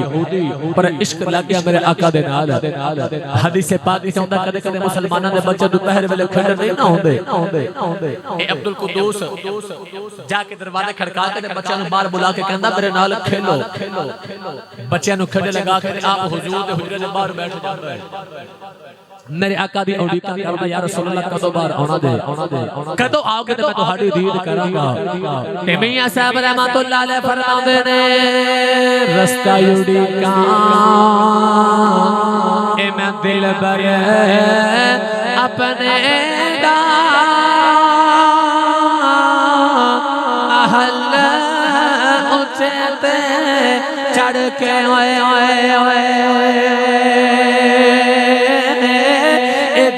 पर इश्क लग गया मेरे आका दे नाल। हदीस पाक में आउंदा कदे कदे मुसलमानां दे बच्चे दोपहर वेले खेडण नहीं ना होंदे। ए अब्दुल कुद्दूस जाके दरवाजे खड़का के बच्चों नू बाहर बुला के कहंदा मेरे नाल खेलो। बच्चों नू खेडे लगा के आप हुजूर दे हुजरे दे बाहर बैठ जांदा है। मेरे आका दी औड़ी का करना या रसूल अल्लाह कदों बार आउणा दे कदों आओगे ते मैं तुहाडी दीद करांगा। ते मियां साहब रहमतुल्लाह अलैह फरमांदे ने रस्ता उड़ी का ए मैं दिल बर अपने दा महल ऊंचे ते चढ़ के ओए ओए ओए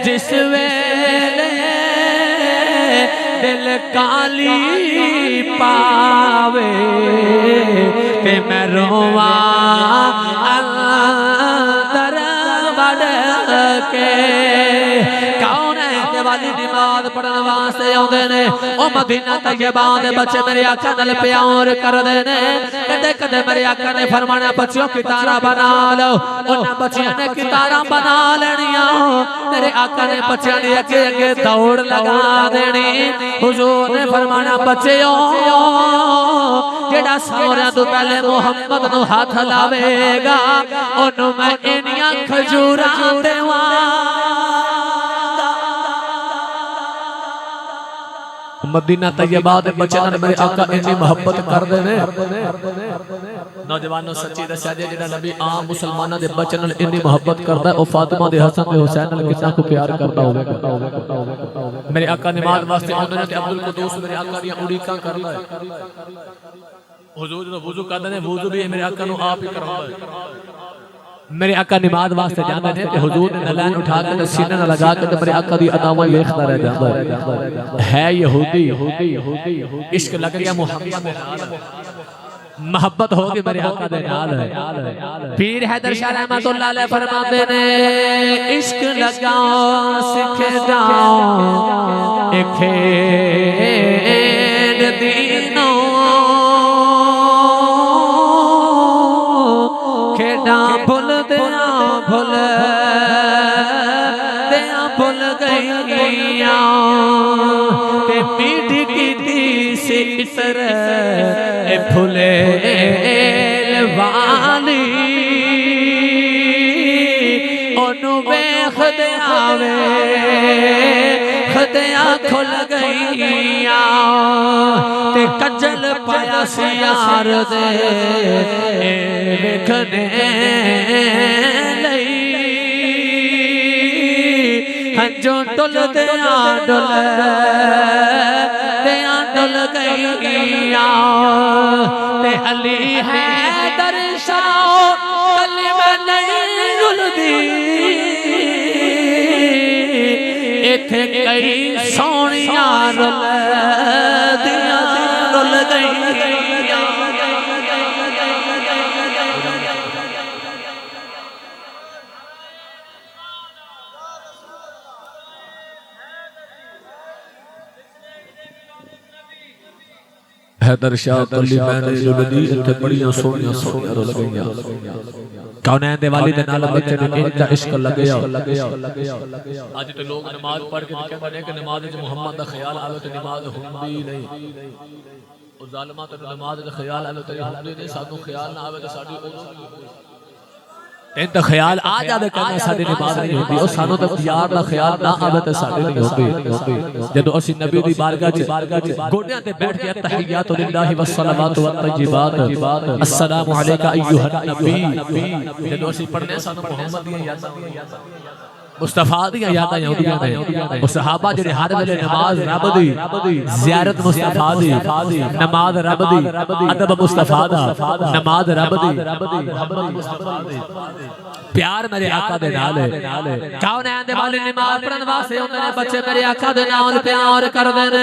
जिस वेले दिल काली पावे ते मैं रोवा अंदर बढ़ के। कौनैन वाली नमाज पढ़न वास्ते आउंदे ने ओ मदीना तैयबा दे बच्चे मेरे आका नाल प्यार करदे ने। कदे कदे मेरे आका ने फरमाना बच्चों कितारा बना लो। उन्हां बच्चियां ने कितारा बना लेनियां मेरे आका ने बच्चों ने अगे अगे दौड़ लगा देनी। हुजूर ने फरमाना बच्चों जेड़ा सारियां तो पहले मुहम्मद नू हाथ लावेगा ओनू मैं इन्नियां खजूरां देवां। मदीना तैयबा दे बच्चे नाल मेरे आका इन्नी मोहब्बत करदे ने नौजवानों सच्ची दस्या जे जेड़ा नबी आम मुसलमानां दे बच्चे नाल इन्नी मोहब्बत करदा ओ फातिमा दे हसन ते हुसैन नाल कितना को प्यार करदा होवेगा मेरे आका नमाज वास्ते आउंदे ने ते अब्दुल कुदूस मेरे आका दी उड़ीकां करदा है हुजूर दा वुजू करदे ने वुजू भी मेरे आका नु आप ही करवांदा है मेरे आका नमाज वास्ते जांदे ने ते हुजूर ने नलैन उठा के ते सीने नाल लगा के ते मेरे आका दी अदावां देखदा रह जांदा है यहूदी इश्क लग गया मोहम्मद दे नाल मोहब्बत होगी मेरे आका दे नाल पीर हैदर शाह रहमतुल्लाह अलैह फरमाते ने इश्क लगा सिखदा ए खेड दीनो खेड़ा भुल गईया ते मीठी की सी इतर फुले वाली ओनू वेख दे आवे खदिया खुल गईया ते कजल पाया सियार दे वेखने लई हंजो टुल दे डुल गईया ते अली है दर्शाओ कलमा नहीं रुलदी इथे कई सोनिया रुल गई हैदर शाह कली मैंने जुलदी इत्थे बड़ियां सोनियां सोनियां रुल गईयां कौनैन दे वाली दे नाल बच्चे ने इनका इश्क लगया आज ते लोग नमाज पढ़ के कहंदे ने कि नमाज विच मुहम्मद दा ख्याल आवे ते नमाज हुंदी नहीं ओ जालिमा ते नमाज दा ख्याल आवे ते हुंदी नहीं सानू ख्याल ना आवे ते साडी इन तो ख्याल आ जावे कहना साडी नमाज नहीं होती और सानू तो यार दा ख्याल ना आवे ते साडी नहीं होती जदों असि नबी दी बारगाह च गोडियां ते बैठ के तहियातु लिल्लाहि वस्सलावातु वत्तय्यिबात अस्सलामु अलैका अय्युहन नबी जदों असि पढ़ने सानू मुहम्मद दी यादां मुस्तफा दी यादां आउंदियां ने ओ सहाबा जेड़े हर वेले नमाज रब दी ज़ियारत मुस्तफा दी नमाज रब दी अदब मुस्तफा दा नमाज रब दी मोहब्बत मुस्तफा दी प्यार मेरे आका दे नाल है कौनैन दे वाले नमाज पढ़न वास्ते होंदे ने बच्चे मेरे आका दे नाल प्यार करदे ने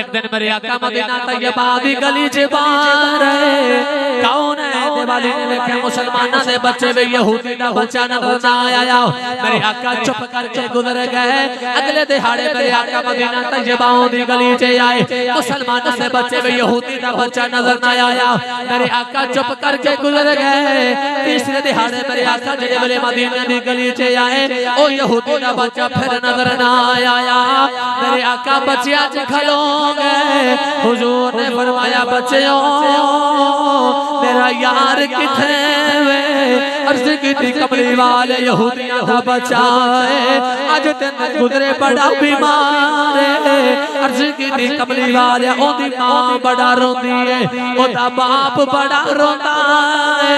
एक दिन मेरे आका मदीना तैयबा दी गली च बाहर कौनैन दे वाले ने वेख्या मुसलमानां दे बच्चे वे यहूदी दा बच्चा नजर ना आया मेरे आका चुप करके गुजर गए अगले दिहाड़े मेरे आका मदीना तैयबा दी गली च आए मुसलमानों से बच्चे वे यहूदी दा बच्चा नजर ना आया मेरे आका चुप करके गुजर गए तीसरे दिहाड़े मेरे आका जेड़े वेले मदीना दी गली च आए ओ यहूदी दा बच्चा फिर नजर ना आया मेरे आका बच्चियां च खलो गए हुजूर ने फरमाया बच्चों मेरा यार किथे वे अर्ज़ की कमली वाले यहूदियां दा बच्चा है अज तेन गुजरे बड़ा बीमार है अर्ज़ की कमली वाले ओदी मां बड़ा रोंदी है ओदा बाप बड़ा रोंदा है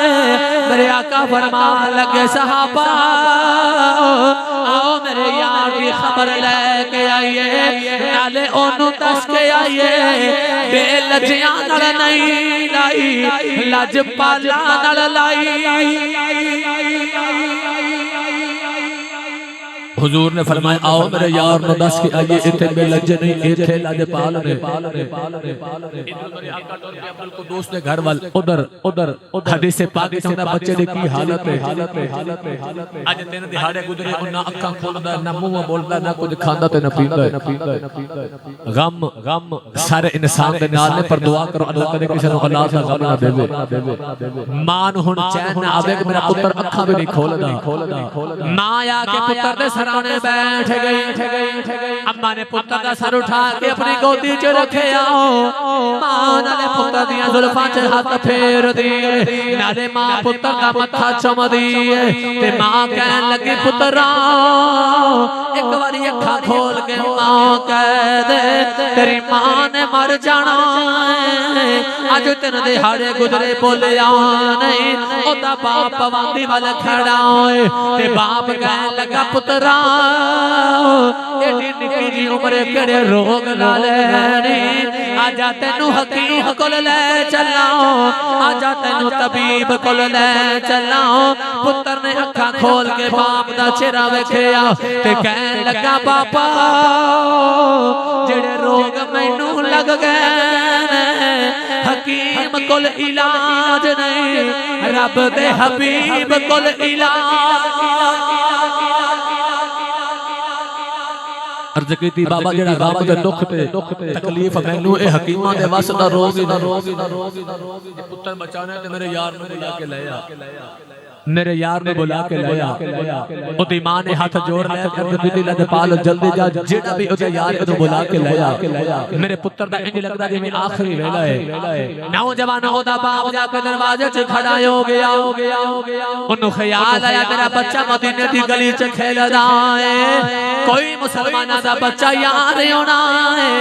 मेरे आका फरमान लगे सहाबा आओ मेरे यार की खबर लेके आइए नाले ओनू दस के आइए बेलजियां नाल नहीं लाई लजपाला नाल लाई हुजूर ने फरमाया आओ मेरे यार नु दस के आइए इथे बेलज नहीं इथे लजपाल ने मेरे आका टुर के अब्दुल कुदूस दे घर वाल उधर हदीस पाक च हुंदा बच्चे दी की हालत है अज तीन दिहाड़े गुजरे उन्ना अखां खोलदा ना मुंह बोलदा ना कुछ खांदा ते ना पींदा गम सारे इंसान दे नाल ने पर दुआ करो अल्लाह कदे किसी नु औलाद दा गम ना देवे मां नु हुन चैन ना आवे कि मेरा पुत्र अखां भी नहीं खोलदा मां आके पुत्र दे सराने बैठ गई अम्मा ने पुत्र दा सर उठा के अपनी गोदी च रखया मां नाले पुत्र दियां जुल्फां च हाथ फेर दिए नाले मां पुत्र दा मत्था चुम दिए ते मां कहन लगी पुत्रा एक बारी अखा खोल के मां कह दे तेरी मां ने मर जाना अज तेन दिहाड़े गुजरे बोलिया नहीं ओदा बाप पवांदी वाल खड़ा होए ते बाप कह लगा पुत्रा एडी निक्की जी उम्र केड़े रोग ला लेनी आजा तेनू हकीम कोल ले चला आजा तेनू तबीब कोल ले चला पुत्र ने अखा खोल के बाप दा चेहरा वेखिया ते कह लगा बाबा जेड़े रोग मैनू लग गए हकीम कोल इलाज नहीं रब दे हबीब कोल इलाज अर्ज कीती बाबा जेड़ा गम ते दुख ते तकलीफ मैनू ए हकीमां दे वस दा रोग ही ना पुत्र बचाना ते मेरे यार नू बुला के ले आ मेरे यार ने बुला के लाया ओदी मां ने हाथ जोड़ लिया कर दी लजपाल जल्दी जा जेड़ा भी ओदे यार को बुला के लाया मेरे पुत्र दा इंज लगदा जिवें आखिरी वेला है नौजवान ओदा बाप जाके दरवाजे च खड़ा हो गया ओनु ख्याल आया मेरा बच्चा मदीने दी गली च खेलदा है कोई मुसलमाना दा बच्चा यार होना है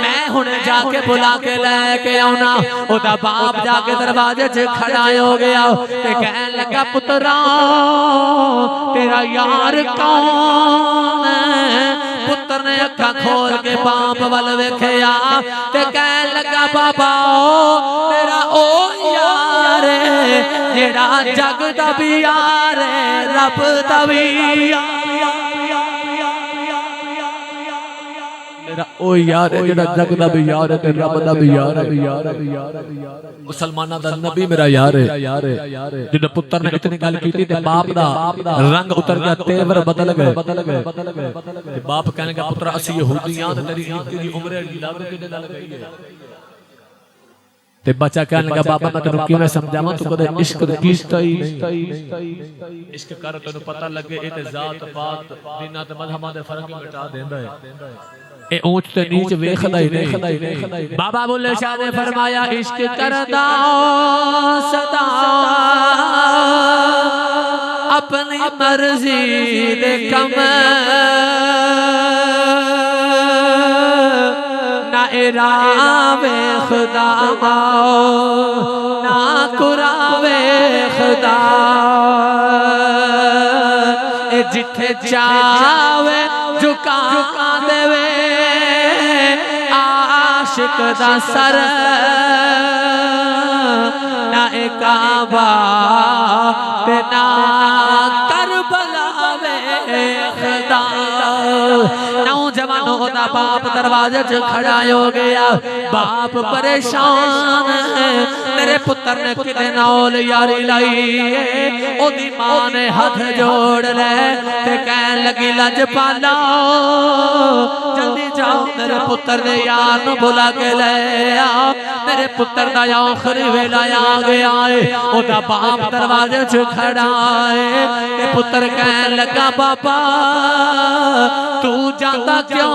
मैं हुणे जाके बुला के लेके आउना ओदा बाप जाके दरवाजे च खड़ा हो गया ते कहन लगा पुत्र तेरा यार कौन है पुत्र ने अखा खोल के बाप वाल वेखिया ते कहन लगा बाबा तेरा ओ यार जेड़ा जग दा भी यार रब दा भी मेरा ओ यार जेड़ा जग दा भी यार ते रब दा भी यार मुसलमाना दा नबी मेरा यार है जिन्ने पुत्र ने इतनी गल कीती ते बाप दा रंग उतर गया तेवर बदल गए बाप कहने का पुत्र असि यहूदियां ते तेरी दी उम्र लग किने नाल गई है ते बच्चा कहने लगा बाबा मैं तेनू किवें समझावां तू कदे इश्क कीता ही इश्क कर तेनू पता लगे ए ते जात पात दीना ते मजहबां दे फर्क मिटा देंदा है ए ऊंच ते नीच वेखदा ही नहीं बाबा बुल्ले शाह ने फरमाया इश्क करदा सदा अपनी मर्जी दे कम ना इरावे खुदा ना कुरावे खुदा ए जिथे चावे झुका देवे आशिक दा सर ना ए काबा ते ना करबला वे खुदा नौजवानों दा बाप दरवाजे च खड़ा हो गया बाप परेशान मेरे पुत्र ने किते नाल यारी लाई ओदी मां ने हाथ जोड़ ले ते कहन लगी लजपाला जल्दी जाओ मेरे पुत्र दे यार नु बुला के ले आ मेरे पुत्र दा आखिरी वेला आ गया है ओदा बाप दरवाजे च खड़ा है ते पुत्र कहन लगा बाबा तू जाता क्यों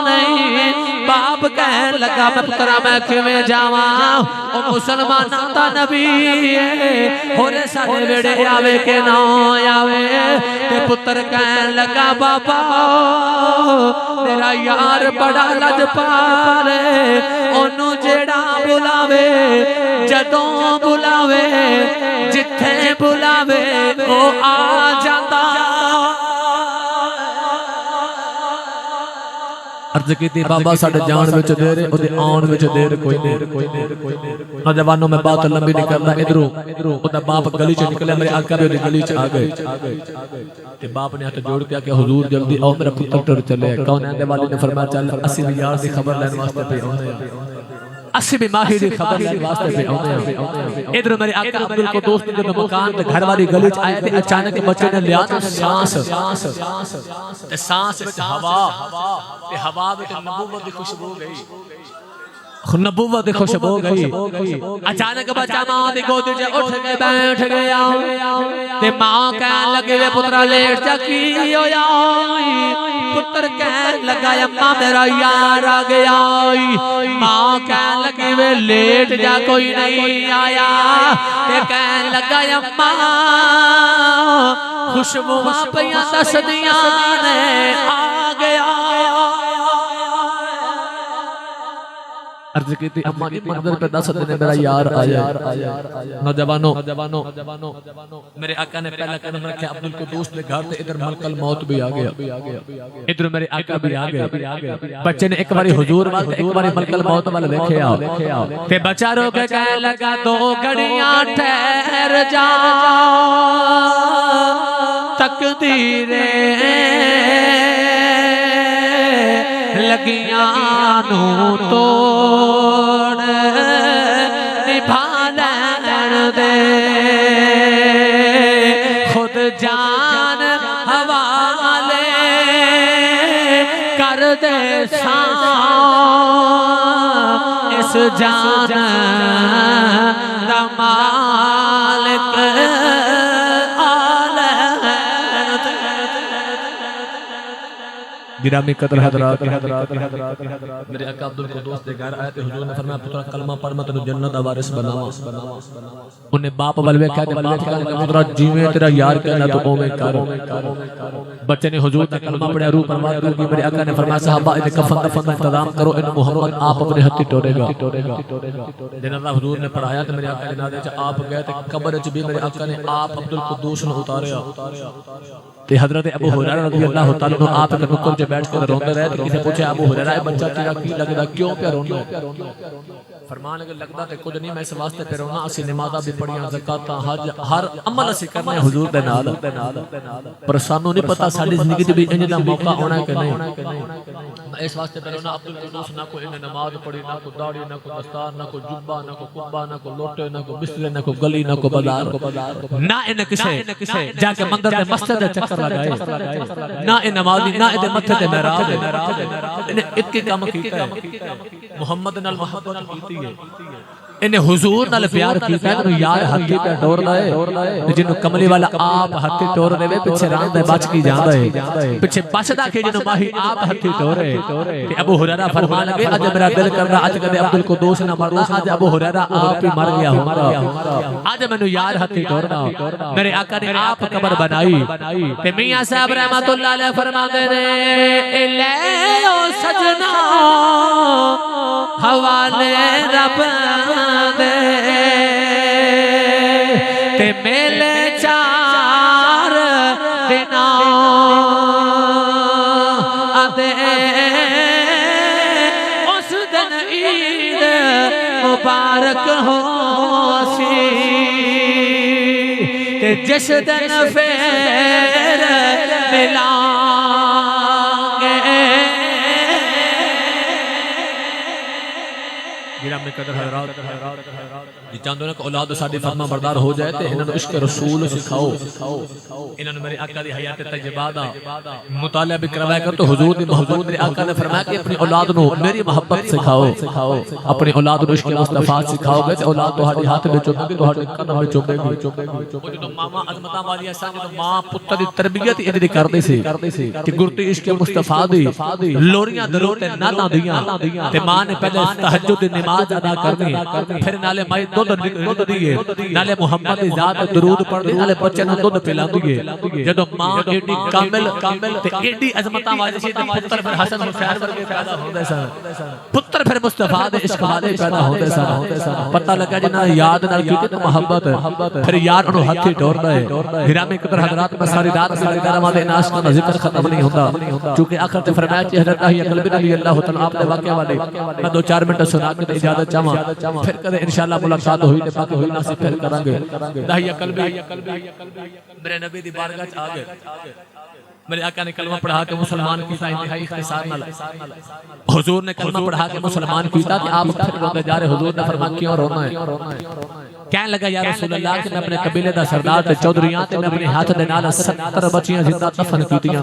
नहीं बाप कहन लगा मैं पुत्रा मैं किवें जावां ओ मुसलमानां दा नबी है होरे साडे वेड़े आवे के ना आवे ते पुत्र कहन लगा बाबा तेरा यार बड़ा लजपाल ओनू जेड़ा बुलावे जदों बुलावे जिथे बुलावे ओ आ जांदा अर्ज कीती बाबा साडे जान विच देर ओदे आउण विच देर कोई नहीं नौजवानों में बात लंबी नहीं करना इधरों ओदा बाप गली च निकले मेरे आका भी ओदी गली च आ गए ते बाप ने हाथ जोड़ के आके हुजूर जल्दी आओ मेरा पुत्र टुर चले कौन आने वाले ने फरमाया चल असि भी यार दी खबर लेने वास्ते पे आउंदे असि भी माही दी खबर लेने वास्ते पे आउंदे इधर मेरे आका अब्दुल को दोस्त जब मकान ते घर वाली गली च आए थे अचानक बच्चे ने लिया तो सांस ते सांस विच हवा ते हवा विच नबूवत दी खुशबू गई नबूवत खुशबू गई। अचानक बच्चा मां दी गोद च उठ के बैठ गया ते मां कहन लगी वे पुत्रा लेट जा की होया। पुत्र कहन लगा अम्मा मेरा यार आ गया। मां कहन लगी वे लेट जा कोई नहीं आया ते कहन लगा अम्मा खुशबू पिया दसदियां ने आ गया। अर्ज की थी अम्मा जी मंदिर पे 10 दिन मेरा यार आया। नौजवानों मेरे आका ने पहला कदम रखा अब्दुल कुद्दूस के घर से। इधर मलकल मौत भी आ गया, इधर मेरे आका भी आ गए। बच्चे ने एक बारी हुजूर वाल एक बारी मलकल मौत वाल देखे आओ ते बच्चा रो के कहने लगा 2 घड़ियां ठहर जा तकदीरे लगियां नू तोड़ निभा लैण दे। खुद जान हवाले कर दे इस जान दा मालिक गिरामी कदर हजरात मेरे आका अब्दुल कुद्दूस के घर आए थे। हुजूर ने फरमाया पुत्रा कलमा पढ़ मैं तेनू जन्नत दा वारिस बनावा। उन्हें बाप वाल वेख्या ते बाप कहने लगा पुत्रा जिवें तेरा यार कहना तू ओवें कर। बच्चे ने हुजूर दा कलमा पढ़या रूह परवान कर दी। मेरे आका ने फरमाया सहाबा इहदे कफन दफन दा इंतजाम करो इन मोहम्मद आप अपने हत्थी टोरेगा। जनाजा हुजूर ने पढ़ाया ते मेरे आका जनाजे च आप गए ते कब्र च भी मेरे आका ने आप अब्दुल कुद्दूस ने उतारया ते हजरत अबू हुरैरा रज़ी अल्लाह तआला अन्हु आप के नुक्कड़ च बैठ कर रोंदे रहे। किसी पूछा अबू हुरैरा बच्चा तेरा की लगदा क्यों पे रोंदा? फरमान लगे लगदा ते कुछ नहीं मैं इस वास्ते पे रोना असि नमाज़ां भी पढ़ियां ज़कातां हज हर अमल असि करने हुजूर दे नाल पर सानू नहीं पता साडी जिंदगी च भी इंज दा मौका आना कि नहीं। मैं इस वास्ते पे रोना अब्दुल कुद्दूस ना कोई इन्हें नमाज पढ़ी ना कोई दाढ़ी ना कोई दस्तार ना कोई जुब्बा ना कोई कुब्बा ना कोई लोटे ना कोई बिस्तरे ना कोई गली ना कोई बाजार ना इन्हें किसे जाके मंदिर दे मस्जिद दे चक्कर लगाए ना इन नमाजी ना इहदे मत्थे ते मेहराब इन्हें एक काम कीता है मुहम्मद नाल मोहब्बत कीती है। इन्हें हुजूर नाल प्यार कीता है। यार हत्थी पे टोरदा है जिन्नु कमली वाला आप हत्थी टोर देवे पीछे रांदा बच की जांदा है पीछे बचदा के जिन्नु माही आप हत्थी टोरे। ते अबू हुरैरा फरमान लगे आज मेरा दिल करदा आज कदे अब्दुल कुद्दूस ना मरदा आज अबू हुरैरा आप ही मर गया हुंदा आज मैनू यार हत्थी टोरदा। मेरे आका ने आप कब्र बनाई ते मियां साहब रहमतुल्लाह अलैह फरमांदे ने ले ओ सजना हवाले रब दे ते मेले 4 दिना आदे उस दिन ईद मुबारक हो सी ते जिस दिन फिर मिलांगे। गिरामी कदर हजरात जी चाहते हो ना औलाद साडी फरमा बरदार हो जाए तो इन्होंने इश्क रसूल सिखाओ। इन्होंने मेरे आका दी हयात तजर्बा दा मुताला भी करवाया कर। तो हुजूर दी मोहब्बत मेरे आका ने फरमाया कि अपनी औलाद नु मेरी मोहब्बत सिखाओ। अपनी औलाद नु इश्क मुस्तफा सिखाओगे तो औलाद तुम्हारे हाथ में चुमेगी तुम्हारे कदम में चुमेगी। जो मामा अजमता वाली सा जो मां पुत्र दी तरबियत इहदी करदी सी कि गुरती इश्क मुस्तफा दी लोरियां दरूद ते नादां दियां ते मां ने पहले तहज्जुद दी नमाज अदा करनी फिर नाले माई दूध दिए नाले मुहम्मद दी जात दरूद पढ़दी नाले बच्चे नु दूध पिलांदी है। जदों मां एडी कामिल ते एडी अजमतां वाली सी पुत्र फिर हसन हुसैन वर्गे पैदा होंदे सन पुत्र फिर मुस्तफा दे इश्क वाले पैदा होंदे सन। पता लगा जिन्ना याद नाल कीती ते मोहब्बत फिर यार नु हाथी टोरदा है। गिरामी कदर हजरात में सारी रात सारी दरवाज़े दे नाश का जिक्र खत्म नहीं होता क्योंकि आखिर ते फरमाया कि हजरत अकल बिन अल्लाह तआला आप दे वाकया वाले मैं 2-4 मिनट सुना के इजाजत चाहवां फिर कदे इंशाअल्लाह मुलाकात हुई ते बाकी हुई ना सी फिर करांगे। दाहिया कल्बी मेरे नबी दी बारगाह च आ गए। मेरे आका ने कलमा पढ़ा के मुसलमान कीता इंतहाई इख्तिसार नाल। हुजूर ने कलमा पढ़ा के मुसलमान कीता कि आप फिर रोंदे जा रहे। हुजूर ने फरमाया क्यों रोना है? कहने लगा या रसूल अल्लाह कि मैं अपने कबीले दा सरदार ते चौधरीयां ते मैं अपने हाथ दे नाल 70 बच्चियां जिंदा दफन कीतियां।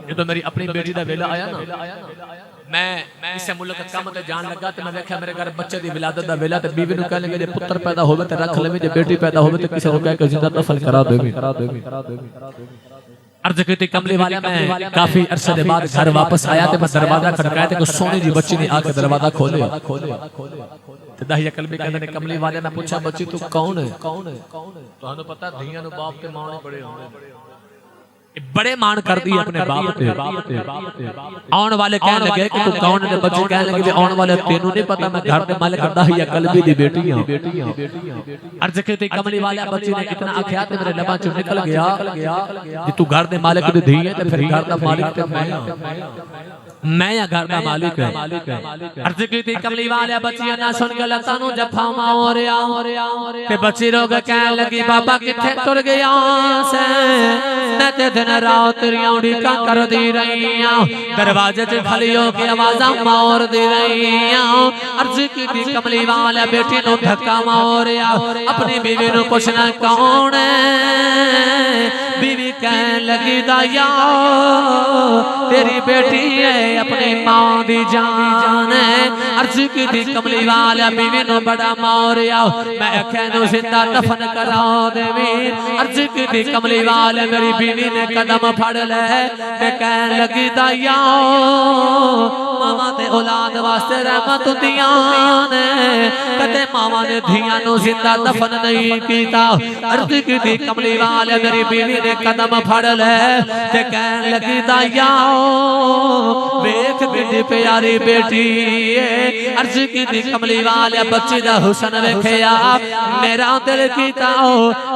ये तो मेरी अपनी बेटी दा वेला आया ना मैं इस मुल्क काम ते जान लगा ते मैं देखा मेरे घर बच्चे दी विलादत दा वेला ते बीवी नु कह लगे जे पुत्र पैदा होवे ते रख लेवे जे बेटी पैदा होवे ते किसी को कह के जिंदा दफन करा देवी। अर्ज की कमली वाले मैं काफी अरसे के बाद घर वापस आया ते मैं दरवाजा खटकाया ते कोई सोनी जी बच्ची ने आके दरवाजा खोले ते दाहिया कलबी कहंदे ने कमली वाले मैं पूछा बच्ची तू कौन है? तुहानू पता धीयां नु बाप ते मां बड़े होंदे बड़े मान कर दी अपने बाप ते आउण वाले कहने लगे कि तू कौन है? बच्ची कहने लगी आउण वाले तेनू नहीं पता मैं घर दे मालिक दाहिया कलबी दी बेटी हां। अर्ज की कमली वाले बच्ची ने इतना आख्या ते मेरे लबां चों निकल गया कि तू घर दे मालिक दी धी है ते फिर घर दा मालिक ते मैं या घर दा मालिक है। अर्ज की कमली वाले बच्ची ना सुन के लतां नु जफा मारिया ते बच्ची रोग कहने लगी बाबा किथे टुर गया से मैं ते दिन रात तेरियां उड़ीकां कर दी रही दरवाजे च खड़ी होके आवाज़ां मार दी रही। अर्ज की कमली वाले बेटी नु धक्का मारिया अपनी बीवी नु पुछना कौन है? बीवी कहने लगी दाया तेरी बेटी है अपनी मां दी जान है। अर्ज की कमली वाले बीवी नु बड़ा मारिया मैं आख्या नु जिंदा दफन करा देवी। अर्ज की कमली वाले मेरी बीवी ने कदम फड़ ले ते कहन लगी दाया मामा ते औलाद वास्ते रहमत हुंदियां ने कदे मामा ने धियां नु जिंदा दफन नहीं कीता। अर्ज की कमली वाले मेरी बीवी ने कदम फड़ ले ते कहन लगी दाया वेख कितनी प्यारी बेटी है। अर्ज की कमली वाले बच्ची दा हुस्न वेखिया मेरा दिल कीता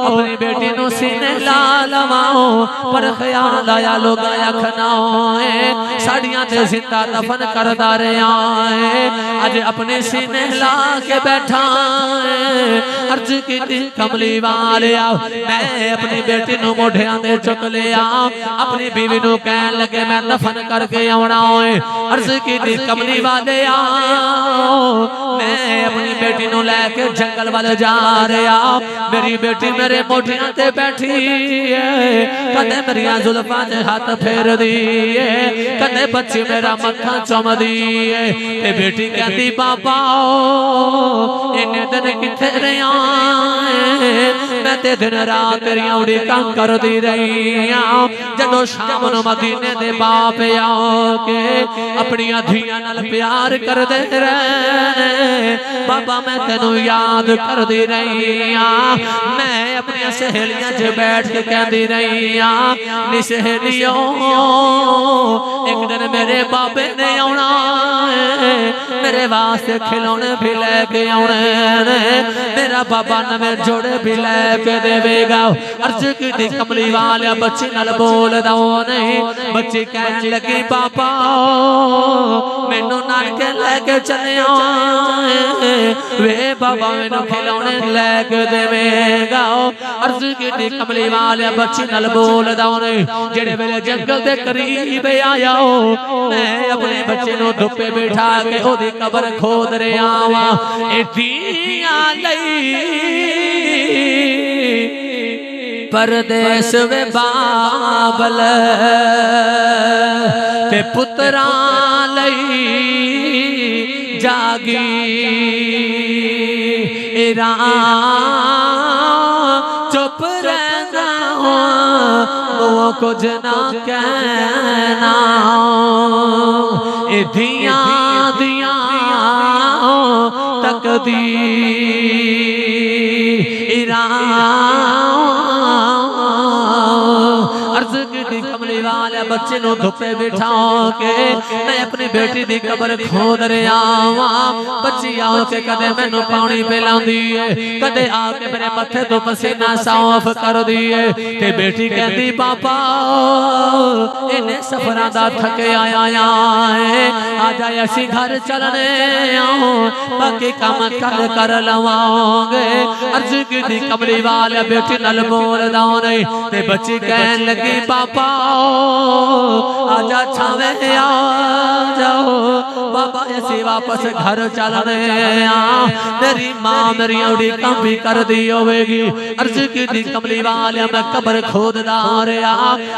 अपनी बेटी नु सीने ला लवाओ पर ख्याल आया लोग आखना साड़ियां ते जिंदा दफन करदा रहा है अज अपने सीने ला के बैठा। अर्ज की कमली वाले मैं अपनी बेटी नु मोढियां दे चुक लिया अपनी बीवी नु कहन लगे मैं दफन करके आउणा है। अर्ज की कमली वाले मैं अपनी बेटी नु लेके जंगल वाल जा रहा मेरी बेटी मेरे मोढियां ते बैठी है कदे मेरिया जुल्फां ते हाथ फेर दी कदे बच्ची मेरा मत्था चुम दी ते बेटी कहती बाबा इन्ने दिन किथे रहा मैं ते दिन रात तेरियां उड़ीकां कर दी रही जदों शाम नूं मदीने दे बाप आके अपनियां धियां नाल प्यार करदे रहे बाबा मैं तेनू याद कर दी रही मैं अपनी सहेलियां च बैठ के कहती रही नी सहेलियों एक दिन मेरे बाबे ने आना मेरे वास्ते खिलौने भी लेके आने मेरा बाबा नवे जोड़े भी लेके देवेगा। अर्ज की कमली वाले बच्ची नाल बोलदा नहीं बच्ची कहन लगी बाबा मैनू नानके लेके चले वे बाबा मैनू खिलौने लेके देवेगा। अर्ज की कमली वाले बच्ची नाल बोलदा नहीं जेड़े वेले जंगल दे करीब आया मैं अपने बच्चे नु धुप्पे बिठा के ओदी कबर खोद रहा वा एडियां लई परदेस वे बाबल ते पुत्रां लई जागी चुप रहना वो कुछ ना कहना धियां दियां तकदीर अर्ज की कमली वाले बच्चे नु धुप्पे बिठा के मैं अपनी बेटी दी कबर खोद रहा बच्ची आओ के कदे मैनू पानी पिलांदी है कदे आके मेरे मथे तो पसीना साफ कर दी है ते बेटी कहती पापा इन्हें सफरां दा थके आया है आजा असी घर चलने बाकी काम कल कर लवांगे। अर्ज की कमली वाले बेटी नाल बोलदा नहीं ते बच्ची कहन लगी पापा आजा छावे आ जाओ बाबा ऐसे वापस घर चल रहे मेरी मां मेरी औड़ी कंबी कर दी होगी अर्ज की दी कमली वाले मैं कब्र खोददा रहा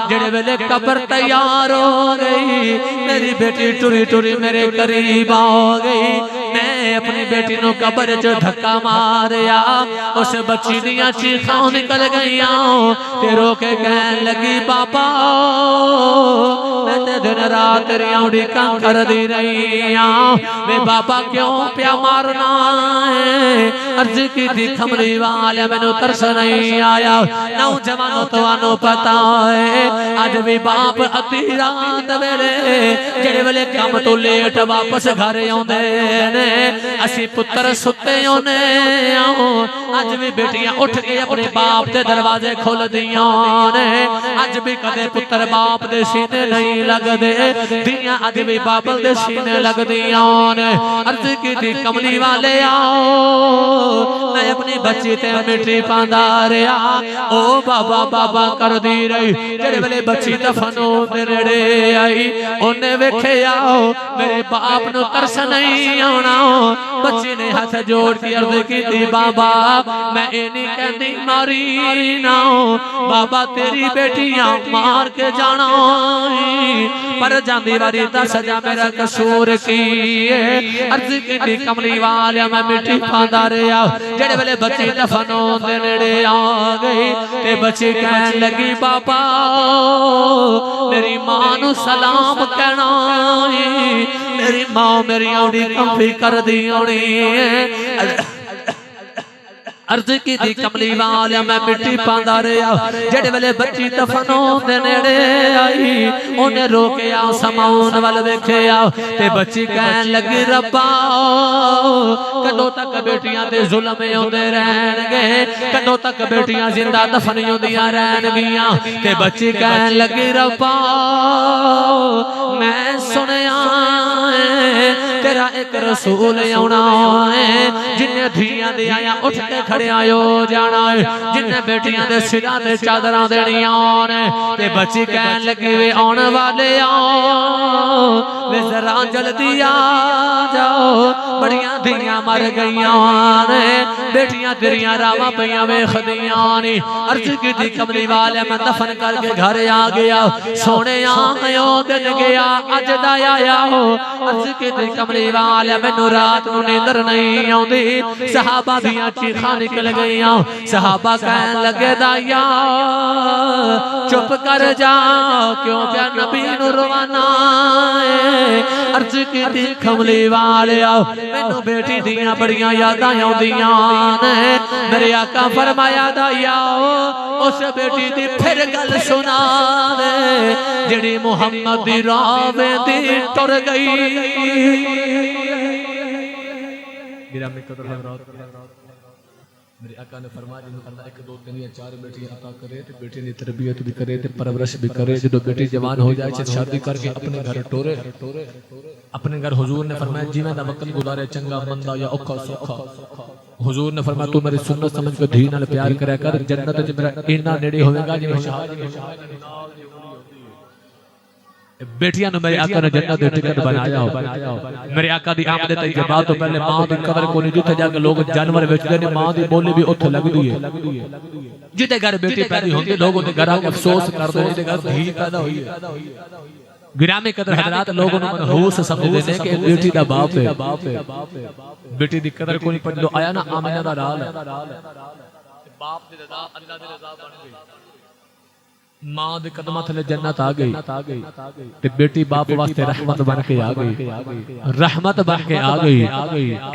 जेड़े वेले कब्र तैयार हो गई मेरी बेटी टुरी टुरी मेरे करीब आ गई मैं अपनी बेटी नो कब्र च धक्का मारिया उस बच्ची दियां चीखां निकल गईया ते रो के कहन लगी बाबा मैं ते दिन रात तेरी उड़ीकां कर दी रही वे बाबा क्यों प्या मारना है अर्ज की थी कमली वाले मैनू तरस नहीं आया नौजवानों तो आनो पता है अज भी बाप अद्धी रात वेले जेड़े वेले काम तो लेट वापस घर आउंदे ने असी पुत्र सुते होने अज भी बेटियां उठ के अपने बाप के दरवाजे खोल दियां ने अज भी कदे पुत्र बाप दे सीने नहीं लगदे दियां अज भी बाबल दे सीने लगदियां ने अर्ज की थी कमली वाले आओ मैं अपनी बच्ची ते मिट्टी पांदा रहा ओ बाबा बाबा कर दी रही जेड़े वेले बच्ची दफनो दे नेड़े आई ओने वेखे आओ मेरे बाप नु तरस नहीं आना बच्ची ने हाथ जोड़ के अर्ज की बाबा मैं ये नहीं कहती मारी ना बाबा तेरी बेटियां मार के जाना पर जांदी वारी दस जा मेरा कसूर की अर्ज की कमली वाले मैं मिट्टी पांदा रहा जेड़े वेले बच्ची दफनो दे नेड़े आ गई ते बच्ची कहन लगी बाबा मेरी मां नु सलाम कहना मेरी मां मेरी औड़ी कंबी कर दी होनी अर्ज की थी कमली वाले मैं मिट्टी पांदा रहा जेड़े वेले बच्ची दफनो दे नेड़े आई ओने रोके आ समाउन वाल वेखे आ ते बच्ची कहन लगी रब्बा कदों तक बेटियां ते जुल्म होंदे रहणगे कदों तक बेटियां जिंदा दफन होंदियां रहणगियां ते बच्ची कहन लगी रब्बा मैं सुनिया तेरा एक रसूल आना है जिन्ने धियां दे आया उठ के खड़े आयो जाना है जिन्ने बेटियां दे सिरां ते चादरां देनियां ने ते बच्ची कहन लगी वे आने वाले आओ वे जरा जल्दी आ जाओ बड़ियां धियां मर गईयां ने बेटियां तेरियां रावां पईयां वेखदियां ने अर्ज की थी कमली वाले मैं दफन करके घर आ गया सोने आयो दिन गया अज दा आया हो अर्ज की थी कमली वाले मैनू रात नूं नींदर नहीं आउंदी सहाबा दियां चीखां निकल गईयां सहाबा कहन लगे दाया चुप कर जा क्यों प्या नबी नूं रवाना अर्ज की थी कमली वाले मैनू बेटी दियां बड़ियां यादां आउंदियां ने मेरे आका फरमाया दाया उस बेटी दी फिर गल सुना दे जेड़ी मुहम्मद दी राह दी टुर गई मेरे आका ने फरमाया अल्लाह एक दो तीन या चार बेटियां अता करे ते बेटी दी तरबियत भी करे ते परवरिश भी करे जो बेटी जवान हो जाए शादी करके अपने घर टोरे अपने घर हुजूर ने फरमाया जिवें दा वक्त गुजारे चंगा मंदा या औखा सौखा हुजूर ने फरमाया तू मेरी सुन्नत समझ के धी नाल प्यार करया कर जन्नत च मेरा इन्ना नेड़े होवेगा जिवें शहादत बेटियां ने मेरे आका ने जन्नत दे टिकट बनाया हो मेरे आका दी आमद ते जमात तो पहले मां दी कब्र कोनी जिथे जाके लोग जानवर बेचदे ने मां दी बोली भी उथे लगदी है जिते घर बेटी पैदा होंदी लोग उते घर आके अफसोस करदे जिते घर धी पैदा हुई है गिरामी कदर हजरात लोगों ने मनहूस समझदे ने कि बेटी दा बाप है बेटी दी कदर कोनी पर जो आया ना आमिना दा लाल बाप दी रजा अल्लाह दी रजा बन गई मां दे कदमां थले जन्नत आ गई ते बेटी बाप वास्ते रहमत बन के आ गई रहमत बन के आ गई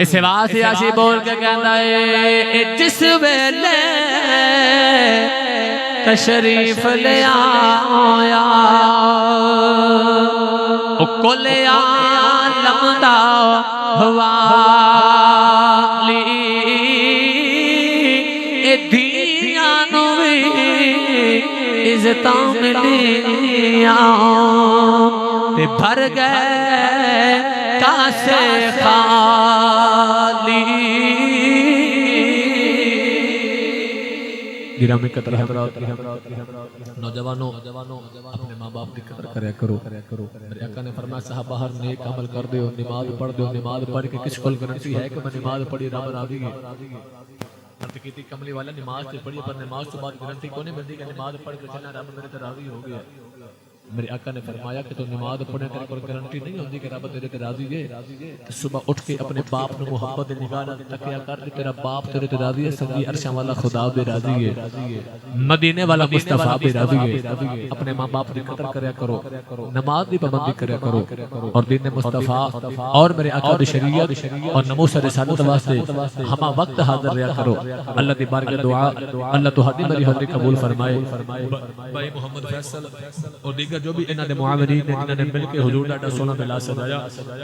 इस वास्ते आशी बोल के कहंदा ए जिस वेले तशरीफ ले आया ओ कुल आलम दा हवाली ए धियां नु इज्जतां मिलियां ते भर गए कासे खाली गिरामी कतर हजरात नौजवानों अपने माँ बाप की कदर करया करो। मेरे आका ने फरमाया साहब बाहर नेक अमल कर दो, नमाज पढ़ दो, नमाज पढ़ के किस को गारंटी है कि मैं नमाज पढ़ी रब राजी है। अर्थ की कमली वाला नमाज तो पढ़ी पर नमाज तो बाद गारंटी को नहीं मिलती कि नमाज पढ़ के चलना रब मेरे ते राजी हो गया। मेरे आका ने फरमाया कि तो नमाज पढ़ने तेरे को गारंटी नहीं होती कि रब तेरे ते राजी है। तो सुबह उठ के अपने बाप ने मोहब्बत निगाह नाल तकिया कर कि तेरा बाप तेरे ते राजी है, संगी अरशां वाला खुदा भी राजी है, मदीने वाला मुस्तफा भी राजी है। अपने माँ बाप की कदर करया करो, नमाज की पाबंदी करया करो और दीन मुस्तफा और मेरे आका दी शरीयत और नमूस रिसालत वास्ते हम वक्त हाजिर रहा करो। अल्लाह दी बारगाह दुआ अल्लाह तुहाडी मेरी हाज़िरी कबूल फरमाए। भाई मोहम्मद फैसल और दीगर जो भी इन्हां दे मुआविनीन ने जिन्हां ने मिलके हुजूर दा सोना मिला सजाया,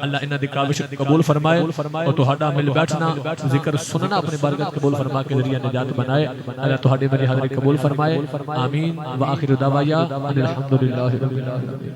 अल्लाह इन्हां दी काविश कबूल फरमाए और तुहाडा मिल बैठना जिक्र सुनना अपनी बरकत कबूल फरमा के जरिए निजात बनाए। अल्लाह तुहाडी मेरी हाज़िरी कबूल फरमाए। आमीन व आखिर दावाया अनिल हम्दुलिल्लाहि रब्बिल आलमीन।